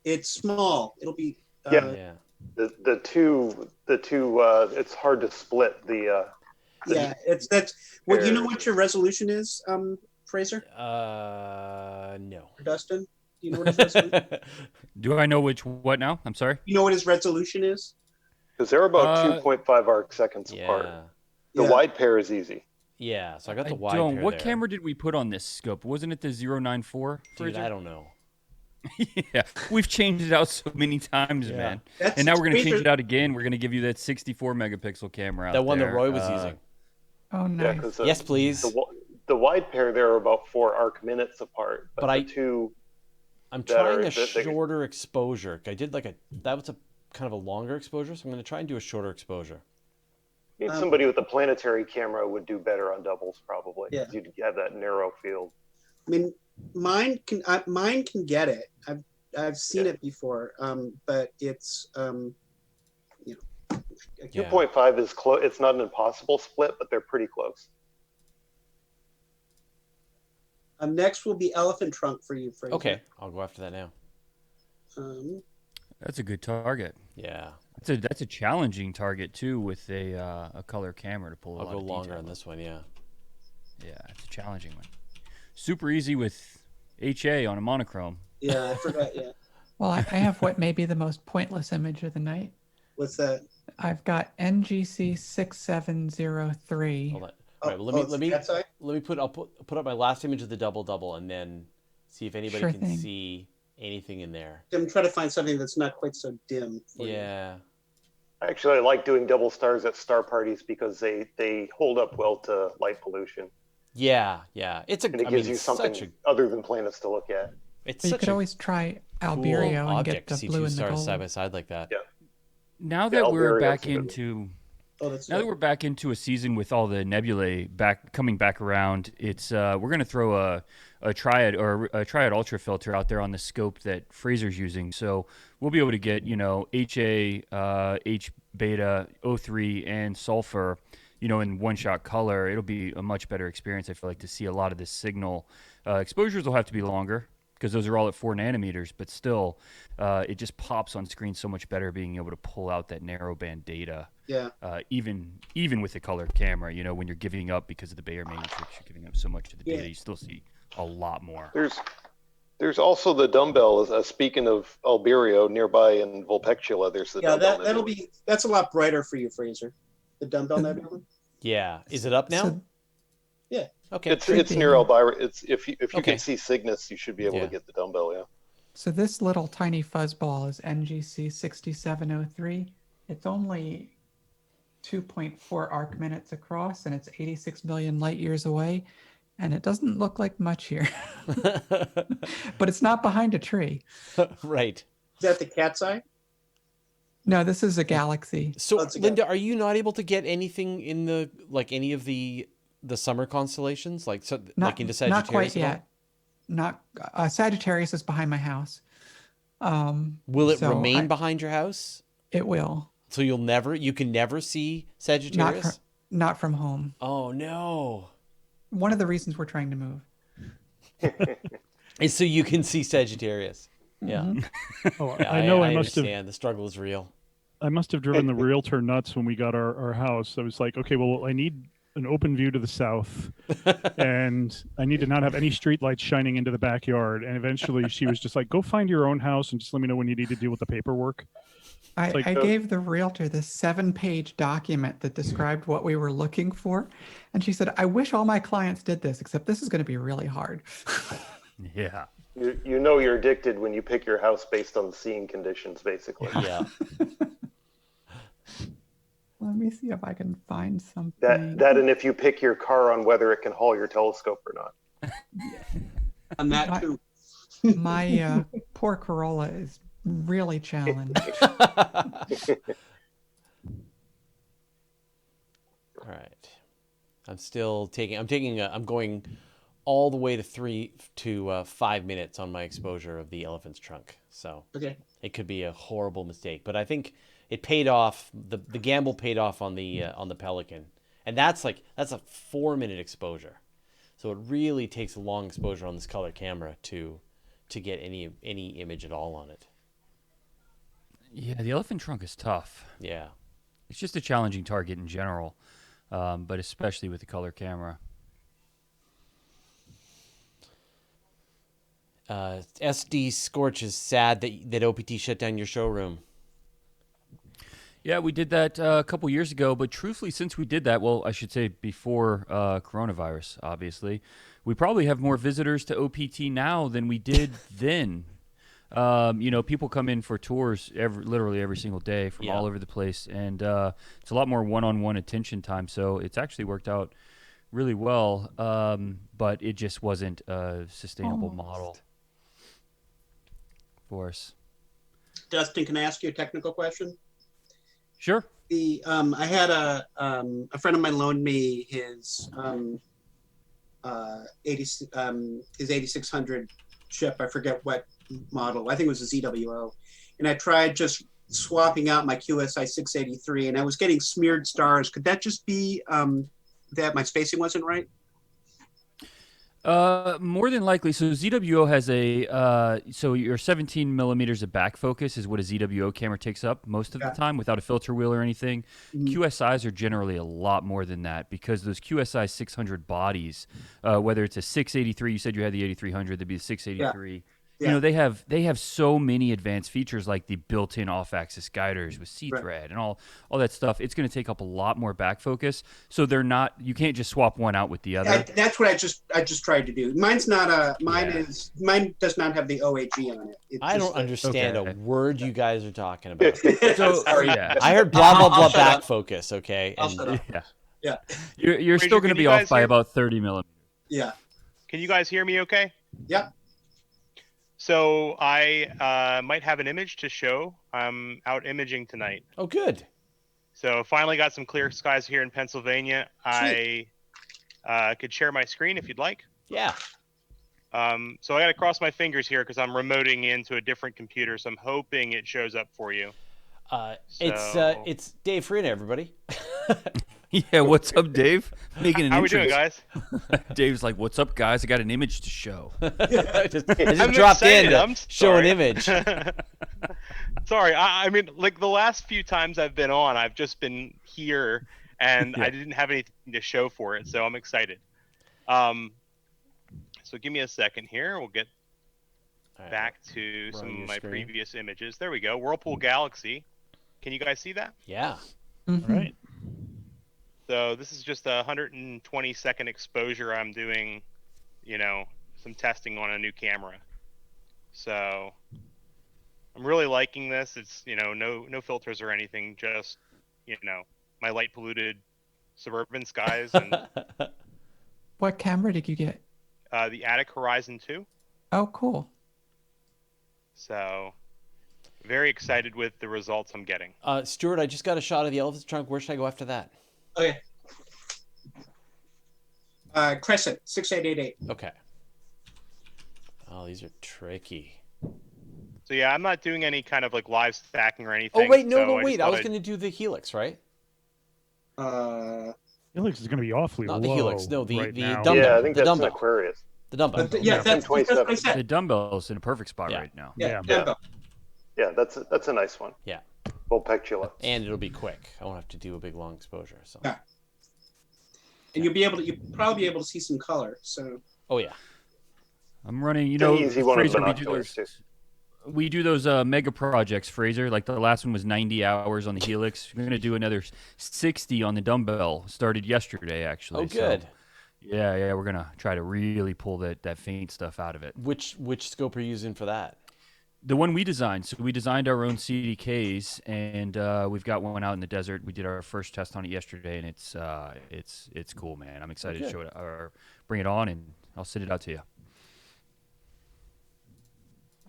It's small. It'll be. Yeah. The two. It's hard to split the. That's. Well, you know what your resolution is, Fraser? No. Or Dustin, do you know what his resolution? Do I know what now? I'm sorry. You know what his resolution is? Because they're about 2.5 arc seconds apart. The wide pair is easy. Yeah, so I got the wide pair What there. camera did we put on this scope? Wasn't it the 094? Dude, I don't know. Yeah, we've changed it out so many times, man. And now we're going to change it out again. We're going to give you that 64 megapixel camera out that one there. that Roy was using. Oh, nice. Yeah, yes, please. The wide pair there are about 4 arc minutes apart. But the two. I'm trying a shorter exposure. I did that was a kind of a longer exposure, so I'm going to try and do a shorter exposure. I mean, somebody with a planetary camera would do better on doubles, probably. Yeah. You'd have that narrow field. I mean, mine can get it. I've seen it before, but it's 2.5 is close. It's not an impossible split, but they're pretty close. Next will be elephant trunk for you, Fraser. Okay, I'll go after that now. That's a good target. Yeah. That's a challenging target too, with a color camera to pull. I'll go longer on this one. Yeah. Yeah, it's a challenging one. Super easy with HA on a monochrome. Yeah, I forgot. Yeah. Well, I have what may be the most pointless image of the night. What's that? I've got NGC 6703. Hold on. All right, well, let me put up my last image of the double, and then see if anybody can see anything in there. I'm trying to find something that's not quite so dim. Yeah. Actually, I like doing double stars at star parties because they hold up well to light pollution. Yeah. It gives you something other than planets to look at. You could always try Alberio cool and object get the to see blue two and the stars gold. side by side like that. Yeah. Now that we're back into a season with all the nebulae coming back around, it's we're going to throw a triad ultra filter out there on the scope that Fraser's using. So we'll be able to get HA, H beta, O3, and sulfur, in one-shot color. It'll be a much better experience. I feel like to see a lot of this signal. Exposures will have to be longer. because those are all at 4 nanometers, but still, it just pops on screen so much better being able to pull out that narrowband data. Yeah. Even with the color camera, when you're giving up because of the Bayer matrix, you're giving up so much of the data, you still see a lot more. There's also the dumbbell. Speaking of Alberio, nearby in Vulpecula, there's the dumbbell. That's a lot brighter for you, Fraser. The dumbbell nebula. Yeah, is it up now? So, Yeah. Okay. It's near Albira. It's if you Okay. can see Cygnus, you should be able to get the dumbbell. Yeah. So this little tiny fuzzball is NGC 6703. It's only 2.4 arc minutes across, and it's 86 million light years away. And it doesn't look like much here. But it's not behind a tree. Right. Is that the cat's eye? No, this is a galaxy. So, Let's go. Linda, are you not able to get anything in the any of the summer constellations, like into Sagittarius? Not quite at all? yet. Not Sagittarius is behind my house. Will it so remain behind your house? It will. So you can never see Sagittarius? Not from home. Oh no. One of the reasons we're trying to move. Is so you can see Sagittarius. Yeah. Oh, Yeah, I know. I I must have. understand. The struggle is real. I must have driven the realtor nuts when we got our house. I was like, okay, well, I need an open view to the south, and I need to not have any street lights shining into the backyard. And eventually, she was just like, "Go find your own house and just let me know when you need to deal with the paperwork." I like- gave the realtor this 7-page document that described what we were looking for. And she said, I wish all my clients did this, except this is going to be really hard. Yeah. You know you're addicted when you pick your house based on the seeing conditions, basically. Yeah. Let me see if I can find something. That and if you pick your car on whether it can haul your telescope or not. On that too. My poor Corolla is really challenged. All right. I'm going all the way to 3 to 5 minutes on my exposure of the elephant's trunk. So Okay. it could be a horrible mistake, but I think it paid off. The gamble paid off on the Pelican, and that's a 4-minute exposure. So it really takes a long exposure on this color camera to get any image at all on it. Yeah, the elephant trunk is tough. Yeah. It's just a challenging target in general, but especially with the color camera. SD Scorch is sad that OPT shut down your showroom. Yeah, we did that a couple years ago, but truthfully, since we did that, well, I should say before coronavirus, obviously, we probably have more visitors to OPT now than we did then. People come in for tours literally every single day from all over the place, and it's a lot more one-on-one attention time, so it's actually worked out really well, but it just wasn't a sustainable model for us. Dustin, can I ask you a technical question? Sure. I had a friend of mine loaned me his 8600 chip. I forget what model. I think it was a ZWO, and I tried just swapping out my QSI 683, and I was getting smeared stars. Could that just be that my spacing wasn't right? More than likely. So ZWO has so your 17 millimeters of back focus is what a ZWO camera takes up most of the time without a filter wheel or anything. Mm-hmm. QSIs are generally a lot more than that because those QSI 600 bodies, whether it's a 683, you said you had the 8300, that'd be the 683. Yeah. They have so many advanced features like the built-in off-axis guiders with C-thread and all that stuff. It's going to take up a lot more back focus. So you can't just swap one out with the other. That's what I just tried to do. Mine's not mine does not have the OAG on it. I don't understand a word you guys are talking about. So, Sorry. I heard blah blah blah back focus. Okay. I'll shut up. Yeah. You're still going to can be you off guys by hear- about 30 millimeters. Yeah. Can you guys hear me okay? Yep. So I might have an image to show. I'm out imaging tonight. Oh, good. So finally got some clear skies here in Pennsylvania. I could share my screen if you'd like. Yeah. So I got to cross my fingers here because I'm remoting into a different computer. So I'm hoping it shows up for you. It's Dave Farina, everybody. Yeah, what's up, Dave? Making an How we doing, entrance. guys? Dave's like, "What's up, guys? I got an image to show." I just I'm dropped excited, in to I'm show an sorry. image. Sorry, I mean, like the last few times I've been on, I've just been here, and Yeah. I didn't have anything to show for it, so I'm excited. So give me a second here. We'll get All right. back to We're on some your of my screen. previous images. There we go. Whirlpool Galaxy. Can you guys see that? Yeah. Mhm. Right. So this is just a 120-second exposure. I'm doing, some testing on a new camera. So I'm really liking this. It's no filters or anything. Just my light polluted suburban skies and What camera did you get? the Attic Horizon 2. Oh, cool. So very excited with the results I'm getting. Stuart, I just got a shot of the elephant's trunk. Where should I go after that? Okay. Crescent 6888. Okay. Oh, these are tricky. So yeah, I'm not doing any kind of like live stacking or anything. Oh, wait, no, so wait. I was I'd- going to do the helix, right? Helix is going to be awfully Not low the helix, no, the right now. dumbbell. Yeah, I think the that's dumbbell. an Aquarius. The dumbbell. Yeah, that's what I 1027. The said. dumbbell's in a perfect spot Yeah. right now. Yeah, Yeah. dumbbell. Yeah, that's a nice one. Yeah. Full pectula. And it'll be quick. I won't have to do a big long exposure. So. Yeah. And you'll probably be able to see some color. So Oh yeah. I'm running. It's an easy one with Fraser, binoculars, too. we do those mega projects, Fraser. Like the last one was 90 hours on the helix. We're gonna do another 60 on the dumbbell. Started yesterday, actually. Oh, good. So, yeah. We're gonna try to really pull that faint stuff out of it. Which scope are you using for that? The one we designed. So we designed our own CDKs, and we've got one out in the desert. We did our first test on it yesterday, and it's cool, man. I'm excited to show it or bring it on, and I'll send it out to you.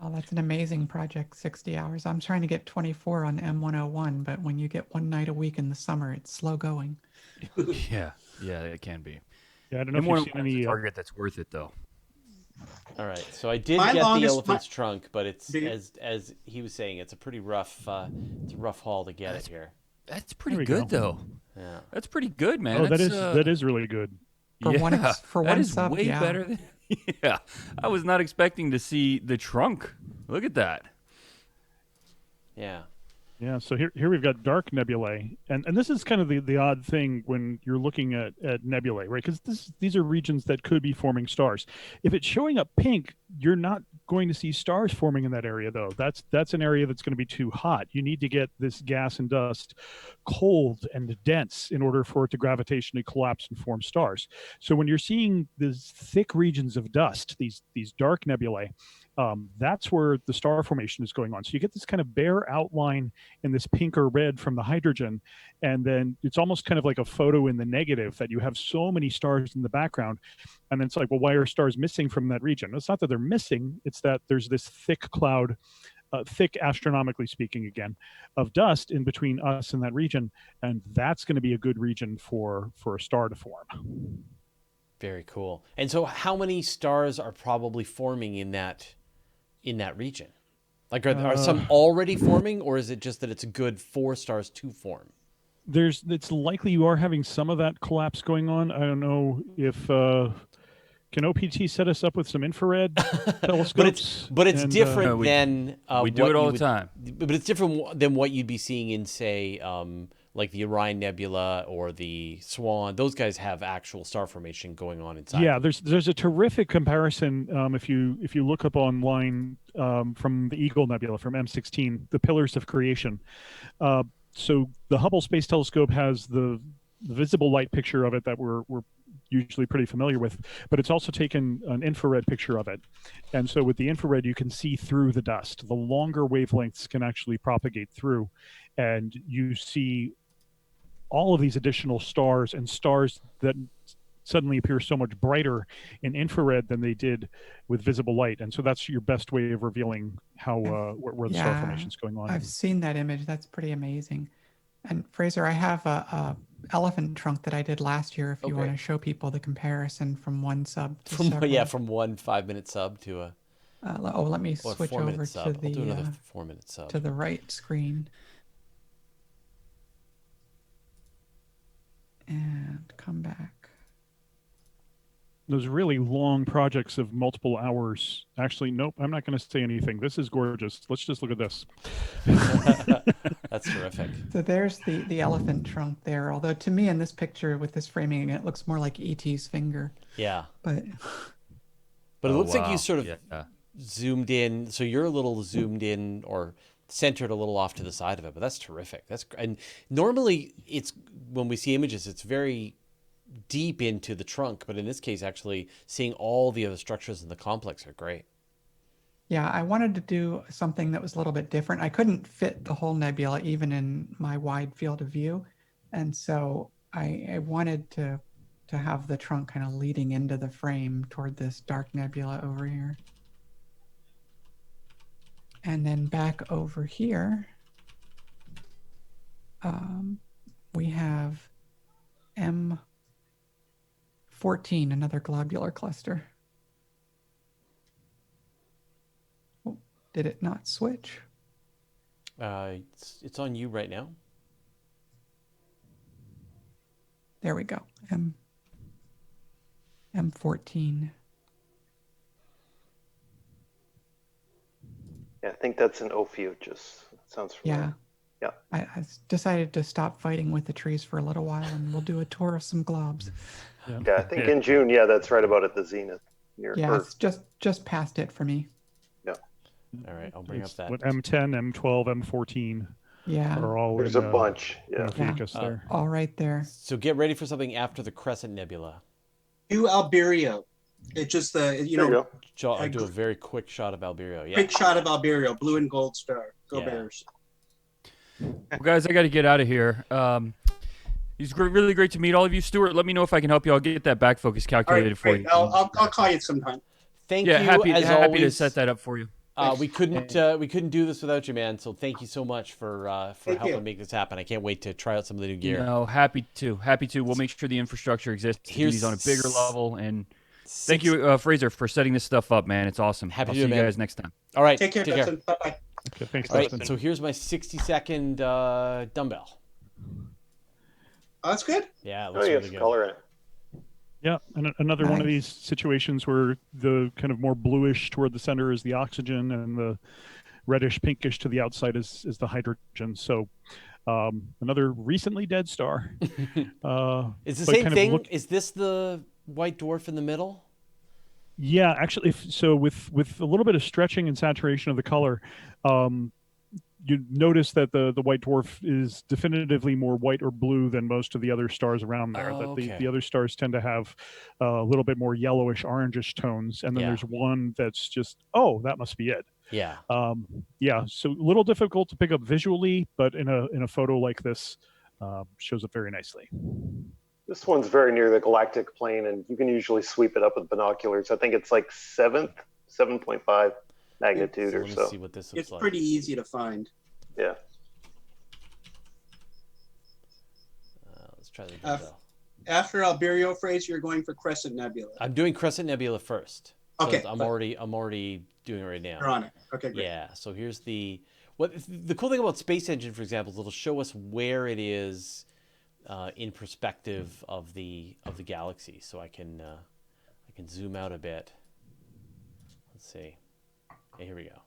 Oh, that's an amazing project, 60 hours. I'm trying to get 24 on M101, but when you get one night a week in the summer, it's slow going. Yeah, it can be. Yeah, I don't know if And you've seen any. target that's worth it though. All right. So I did My get the longest- elephant's trunk, but it's Do you- as he was saying, it's a pretty rough it's a rough haul to get it here. That's pretty we good go. though. Yeah. That's pretty good, man. Oh, That's, that is really good. For one for that one is sub, way yeah. better than. Yeah, I was not expecting to see the trunk. Look at that. Yeah. Yeah, so here we've got dark nebulae, and this is kind of the odd thing when you're looking at nebulae, right? Because these are regions that could be forming stars. If it's showing up pink, you're not going to see stars forming in that area, though. That's an area that's going to be too hot. You need to get this gas and dust cold and dense in order for it to gravitationally collapse and form stars. So when you're seeing these thick regions of dust, these dark nebulae, that's where the star formation is going on. So you get this kind of bare outline in this pink or red from the hydrogen, and then it's almost kind of like a photo in the negative that you have so many stars in the background, and then it's like, well, why are stars missing from that region? It's not that they're missing, it's that there's this thick cloud, thick astronomically speaking again, of dust in between us and that region, and that's going to be a good region for a star to form. Very cool. And so how many stars are probably forming in that region? Like are some already forming, or is it just that it's good for stars to form? It's likely you are having some of that collapse going on. I don't know if can OPT set us up with some infrared telescopes? but it's different No, than we do what it all you the time. But it's different than what you'd be seeing in, say, like the Orion Nebula or the Swan. Those guys have actual star formation going on inside. Yeah, there's a terrific comparison if you look up online from the Eagle Nebula from M16, the Pillars of Creation. So the Hubble Space Telescope has the visible light picture of it that we're usually pretty familiar with, but it's also taken an infrared picture of it. And so with the infrared, you can see through the dust. The longer wavelengths can actually propagate through, and you see all of these additional stars and stars that suddenly appear so much brighter in infrared than they did with visible light. And so that's your best way of revealing how where the star Yeah, formation is going on. I've seen that image. That's pretty amazing. And Fraser, I have a elephant trunk that I did last year. If you Okay. want to show people the comparison from one sub to From several. from 1 5-minute sub to a Let me or switch 4-minute over sub. to I'll do the another 4-minute sub. to the right screen. come back. Those really long projects of multiple hours. Actually, nope, I'm not going to say anything. This is gorgeous. Let's just look at this. That's terrific. So there's the elephant trunk there. Although to me in this picture with this framing, it looks more like E.T.'s finger. Yeah. But it Oh, looks like wow. you sort of Yeah. zoomed in. So you're a little zoomed in or centered a little off to the side of it, but that's terrific. And normally it's when we see images, it's very deep into the trunk, but in this case, actually seeing all the other structures in the complex are great. yeah, I wanted to do something that was a little bit different. I couldn't fit the whole nebula even in my wide field of view. And so I wanted to have the trunk kind of leading into the frame toward this dark nebula over here. And then back over here, we have M14, another globular cluster. Oh, did it not switch? It's on you right now. There we go. M14. Yeah, I think that's an Ophiuchus. Sounds familiar. Yeah. Yeah. I decided to stop fighting with the trees for a little while, and we'll do a tour of some globs. Yeah, I think in June, yeah, that's right about at the zenith. Near Yeah, Earth. it's just past it for me. Yeah. All right, I'll bring up that. What M10, M12, M14 Yeah, are all There's in a bunch. Yeah. Ophiuchus there. all right there. So get ready for something after the Crescent Nebula. Do Alberio. It's just the, There you go. I'll do a very quick shot of Alberio. Yeah. quick shot of Alberio, blue and gold star. Go Yeah. Bears. Well, guys, I got to get out of here. It's really great to meet all of you. Stuart, let me know if I can help you. I'll get that back focus All right, calculated for great. you. I'll call you sometime. Thank Yeah, you happy as to always. set that up for you. We couldn't do this without you, man. So thank you so much for Thank helping you. make this happen. I can't wait to try out some of the new gear. No, happy to. We'll make sure the infrastructure exists to do Here's these on a bigger level. And thank Six- you, Fraser, for setting this stuff up, man. It's awesome. Happy I'll to see do you it, man. guys next time. All right, Take care, Dustin. Bye-bye. Okay, thanks, All right, Dustin. so here's my 60-second dumbbell. Oh, that's good. Yeah, it Oh, looks you have really some good. color in it. Yeah, and another one of Nice. these situations where the kind of more bluish toward the center is the oxygen, and the reddish pinkish to the outside is the hydrogen. So another recently dead star. It's the but same kind of thing. look- Is this the white dwarf in the middle? Yeah, actually, with a little bit of stretching and saturation of the color, you notice that the white dwarf is definitively more white or blue than most of the other stars around there. Oh, That okay. the other stars tend to have a little bit more yellowish, orangish tones, and then Yeah. there's one that's just, oh, that must be it. Yeah. Yeah, so a little difficult to pick up visually, but in a photo like this, shows up very nicely. This one's very near the galactic plane, and you can usually sweep it up with binoculars. I think it's like 7.5 magnitude So or let me so. see what this looks It's like. pretty easy to find. Yeah. Let's try the Uh, dumbbell. After Alberio, Fraser, you're going for Crescent Nebula. I'm doing Crescent Nebula first. So Okay, I'm but- already doing it right now. You're on it. Okay, great. Yeah. So here's the cool thing about Space Engine, for example, is it'll show us where it is in perspective of the galaxy. So I can zoom out a bit. Let's see. Okay, here we go.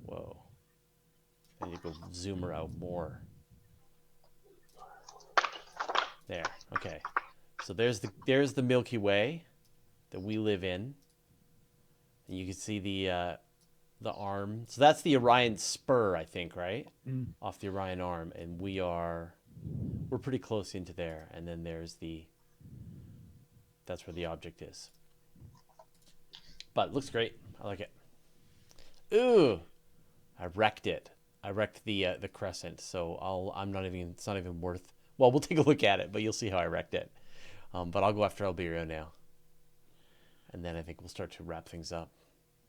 Whoa. I need to go zoom her out more. There. Okay. So there's the Milky Way that we live in. And you can see the arm. So that's the Orion spur, I think, right? Off the Orion arm, and we're pretty close into there. And then that's where the object is. But it looks great. I like it. Ooh, I wrecked it. I wrecked the crescent. So it's not even worth. Well, we'll take a look at it, but you'll see how I wrecked it. But I'll go after Alberio now, and then I think we'll start to wrap things up.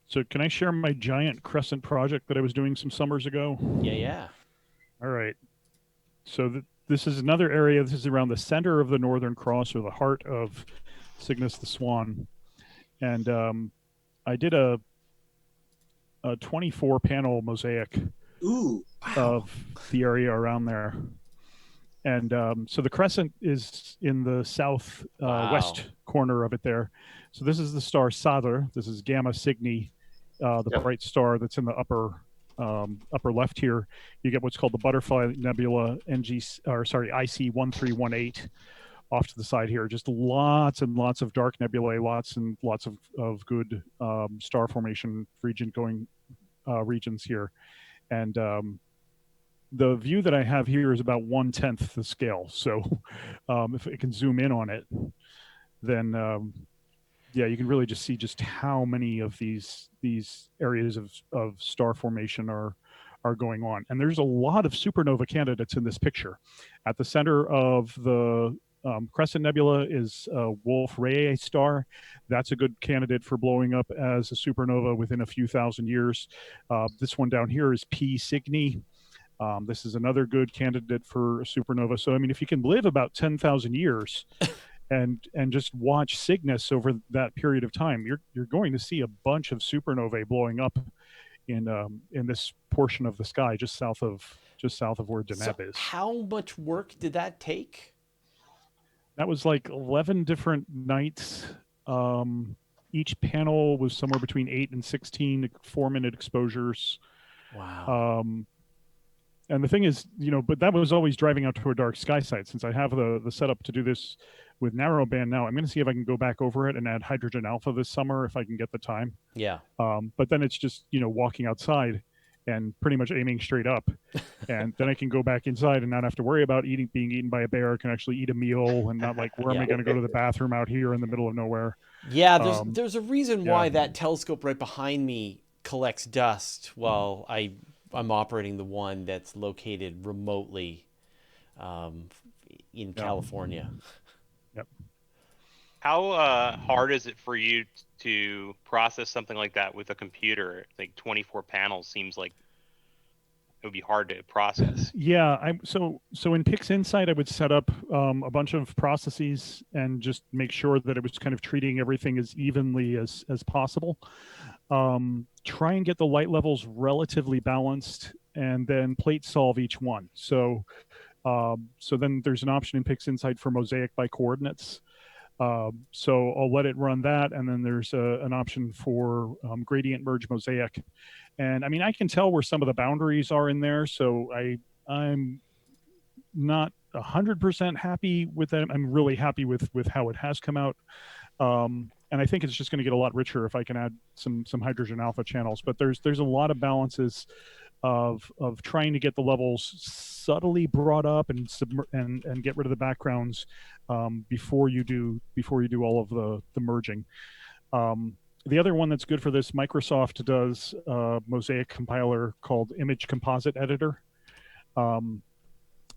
So can I share my giant crescent project that I was doing some summers ago? Yeah. All right. So this is another area. This is around the center of the Northern Cross, or the heart of Cygnus the Swan. And I did a 24 panel mosaic Ooh, of the area around there. And so the crescent is in the south west corner of it there. So this is the star Sadr. This is Gamma Cygni, the bright star that's in the upper left here. You get what's called the Butterfly Nebula IC1318 off to the side here. Just lots and lots of dark nebulae, lots and lots of good star formation regions here. And the view that I have here is about 1/10 the scale. So if I can zoom in on it, then yeah, you can really just see just how many of these areas of star formation are going on. And there's a lot of supernova candidates in this picture. At the center of the Crescent Nebula is Wolf-Rayet star. That's a good candidate for blowing up as a supernova within a few thousand years. This one down here is P Cygni. This is another good candidate for a supernova. So, I mean, if you can live about 10,000 years and just watch Cygnus over that period of time, you're going to see a bunch of supernovae blowing up in this portion of the sky just south of where Deneb is. How much work did that take? That was like 11 different nights. Each panel was somewhere between 8 and 16 4-minute exposures. Wow. And the thing is, but that was always driving out to a dark sky site. Since I have the setup to do this with narrowband now, I'm going to see if I can go back over it and add hydrogen alpha this summer if I can get the time. Yeah. But then it's just, walking outside and pretty much aiming straight up. And then I can go back inside and not have to worry about being eaten by a bear. I can actually eat a meal and not like, where am I going to go to the bathroom out here in the middle of nowhere? Yeah, there's a reason why that telescope right behind me collects dust while I'm operating the one that's located remotely in California. Yep. How hard is it for you to process something like that with a computer? Like 24 panels seems like it would be hard to process. Yeah, so in PixInsight, I would set up a bunch of processes and just make sure that it was kind of treating everything as evenly as possible. Try and get the light levels relatively balanced, and then plate solve each one. So then there's an option in PixInsight for Mosaic by coordinates. So I'll let it run that, and then there's an option for gradient merge Mosaic. And I mean, I can tell where some of the boundaries are in there, so I'm not 100% happy with that. I'm really happy with how it has come out. And I think it's just going to get a lot richer if I can add some hydrogen alpha channels. But there's a lot of balances of trying to get the levels subtly brought up and get rid of the backgrounds before you do all of the merging. The other one that's good for this, Microsoft does a Mosaic compiler called Image Composite Editor, and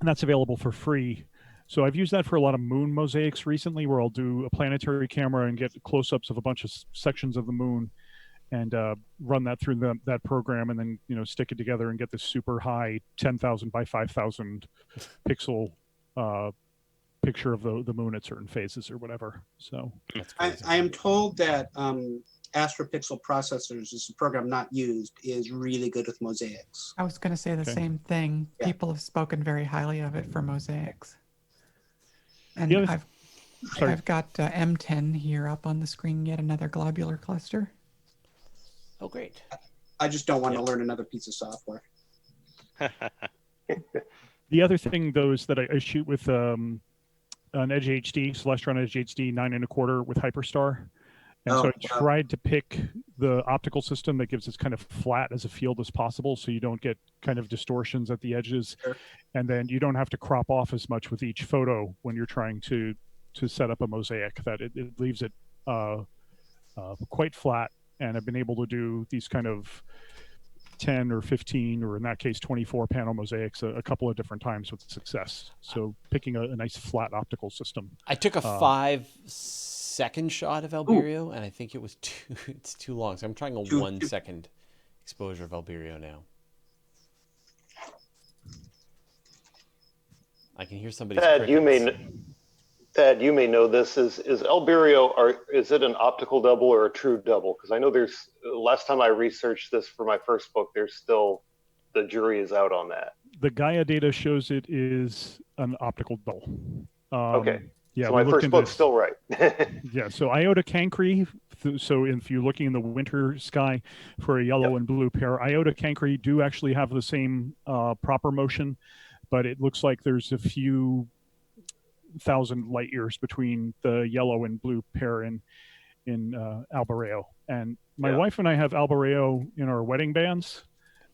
that's available for free. So I've used that for a lot of moon mosaics recently, where I'll do a planetary camera and get close-ups of a bunch of sections of the moon, and run that through that program, and then stick it together and get this super high 10,000 by 5,000 pixel picture of the moon at certain phases or whatever. So I am told that AstroPixel Processors is a program not used, is really good with mosaics. I was going to say the same thing. Yeah. People have spoken very highly of it for mosaics. And I've got M10 here up on the screen, yet another globular cluster. Oh, great. I just don't want to learn another piece of software. The other thing, though, is that I shoot with an Edge HD, Celestron Edge HD 9 1/4 with Hyperstar. And so I tried to pick the optical system that gives as kind of flat as a field as possible, so you don't get kind of distortions at the edges. Sure. And then you don't have to crop off as much with each photo when you're trying to set up a mosaic, that it leaves it quite flat. And I've been able to do these kind of 10 or 15, or in that case, 24 panel mosaics a couple of different times with success. So picking a nice flat optical system. I took a 5-second shot of Alberio, and I think it was it's too long. So I'm trying a 1 second exposure of Alberio now. I can hear somebody's Thad, you may know this. Is Alberio, is it an optical double or a true double? Because I know last time I researched this for my first book, there's still, the jury is out on that. the Gaia data shows it is an optical double. Okay. Yeah, So we my looked first into book's this. still right. Yeah, so Iota Cancri, so if you're looking in the winter sky for a yellow Yep. and blue pair, Iota Cancri do actually have the same proper motion, but it looks like there's a few thousand light years between the yellow and blue pair in Albareo. And my Yeah. wife and I have Albareo in our wedding bands.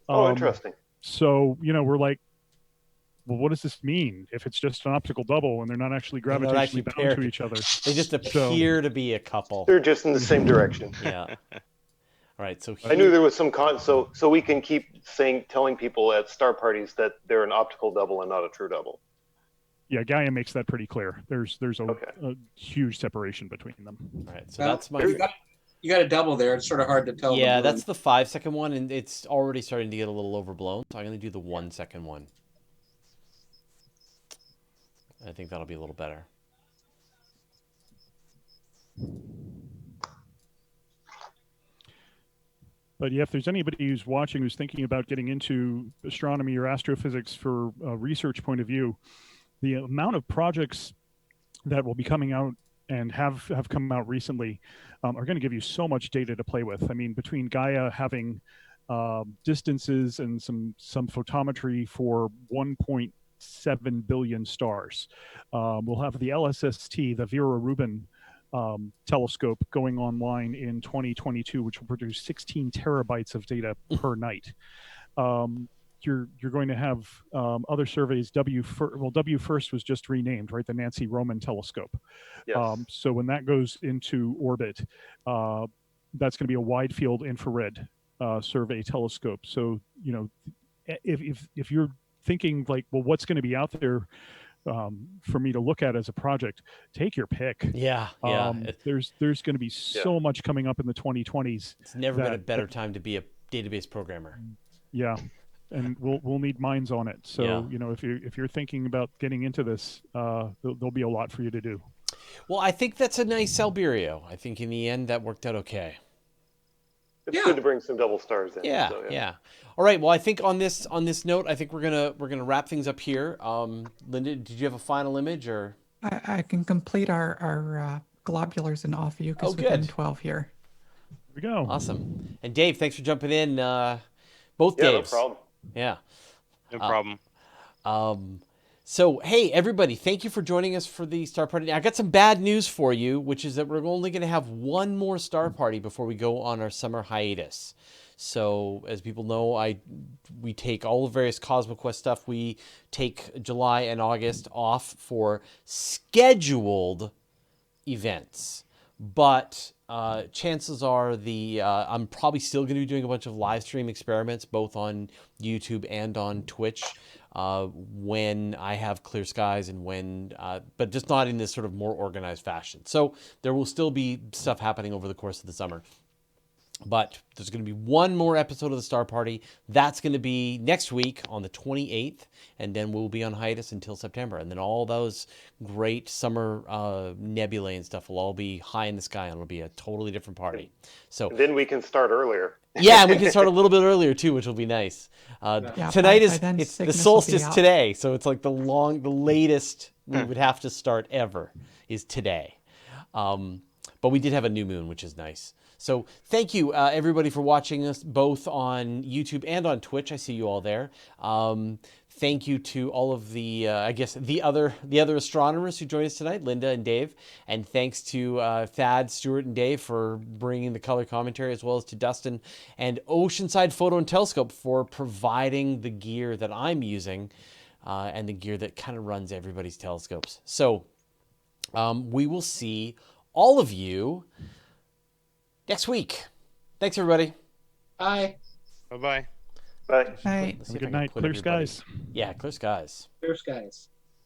Oh, interesting. So, we're like, well, what does this mean if it's just an optical double and they're not actually They're gravitationally not actually bound paired. to each other? They just appear to be a couple. They're just in the same direction. Yeah. All right. So I knew there was some so we can keep telling people at star parties that they're an optical double and not a true double. Yeah, Gaia makes that pretty clear. There's Okay. a huge separation between them. All right. So Well, that's my. you got a double there. It's sort of hard to tell. Yeah, the that's the 5-second one, and it's already starting to get a little overblown. So I'm going to do the 1-second one. I think that'll be a little better. But yeah, if there's anybody who's watching who's thinking about getting into astronomy or astrophysics for a research point of view, the amount of projects that will be coming out and have come out recently are going to give you so much data to play with. I mean, between Gaia having distances and some photometry for 1.7 billion stars, we'll have the LSST, the Vera Rubin telescope, going online in 2022, which will produce 16 terabytes of data per night. You're going to have other surveys. W First was just renamed, right? The Nancy Roman telescope. Yes. So when that goes into orbit, that's going to be a wide field infrared survey telescope. So if you're thinking like, well, what's going to be out there for me to look at as a project, take your pick. Yeah. There's going to be so much coming up in the 2020s. It's never been a better time to be a database programmer. Yeah. And we'll need minds on it. So Yeah. if you're thinking about getting into this, there'll be a lot for you to do. Well, I think that's a nice Alberio. I think in the end that worked out okay. It's good to bring some double stars in. Yeah, so, yeah. All right. Well, I think on this note, I think we're gonna wrap things up here. Linda, did you have a final image or? I can complete our globulars and off you because Oh, we've done good. 12 here. Here we go. Awesome. And Dave, thanks for jumping in. Both Yeah, no Daves. problem. Yeah. No problem. So, hey, everybody, thank you for joining us for the Star Party. I got some bad news for you, which is that we're only going to have one more Star Party before we go on our summer hiatus. So, as people know, we take all the various CosmoQuest stuff. We take July and August off for scheduled events. But chances are I'm probably still going to be doing a bunch of live stream experiments, both on YouTube and on Twitch, when I have clear skies and but just not in this sort of more organized fashion. So there will still be stuff happening over the course of the summer. But there's going to be one more episode of the Star Party. That's going to be next week on the 28th, and then we'll be on hiatus until September. And then all those great summer nebulae and stuff will all be high in the sky, and it'll be a totally different party. So And then we can start earlier. yeah, and we can start a little bit earlier too, which will be nice. Tonight it's the solstice today, so it's like the latest we would have to start ever is today. But we did have a new moon, which is nice. So thank you, everybody, for watching us both on YouTube and on Twitch. I see you all there. Thank you to all of the other astronomers who joined us tonight, Linda and Dave. And thanks to Thad, Stuart, and Dave for bringing the color commentary, as well as to Dustin and Oceanside Photo and Telescope for providing the gear that I'm using and the gear that kind of runs everybody's telescopes. So we will see all of you next week. Thanks, everybody. Bye. Bye-bye. Bye. Night. Let's see if I Good can night. put Clear everybody- skies. Yeah, clear skies. Clear skies.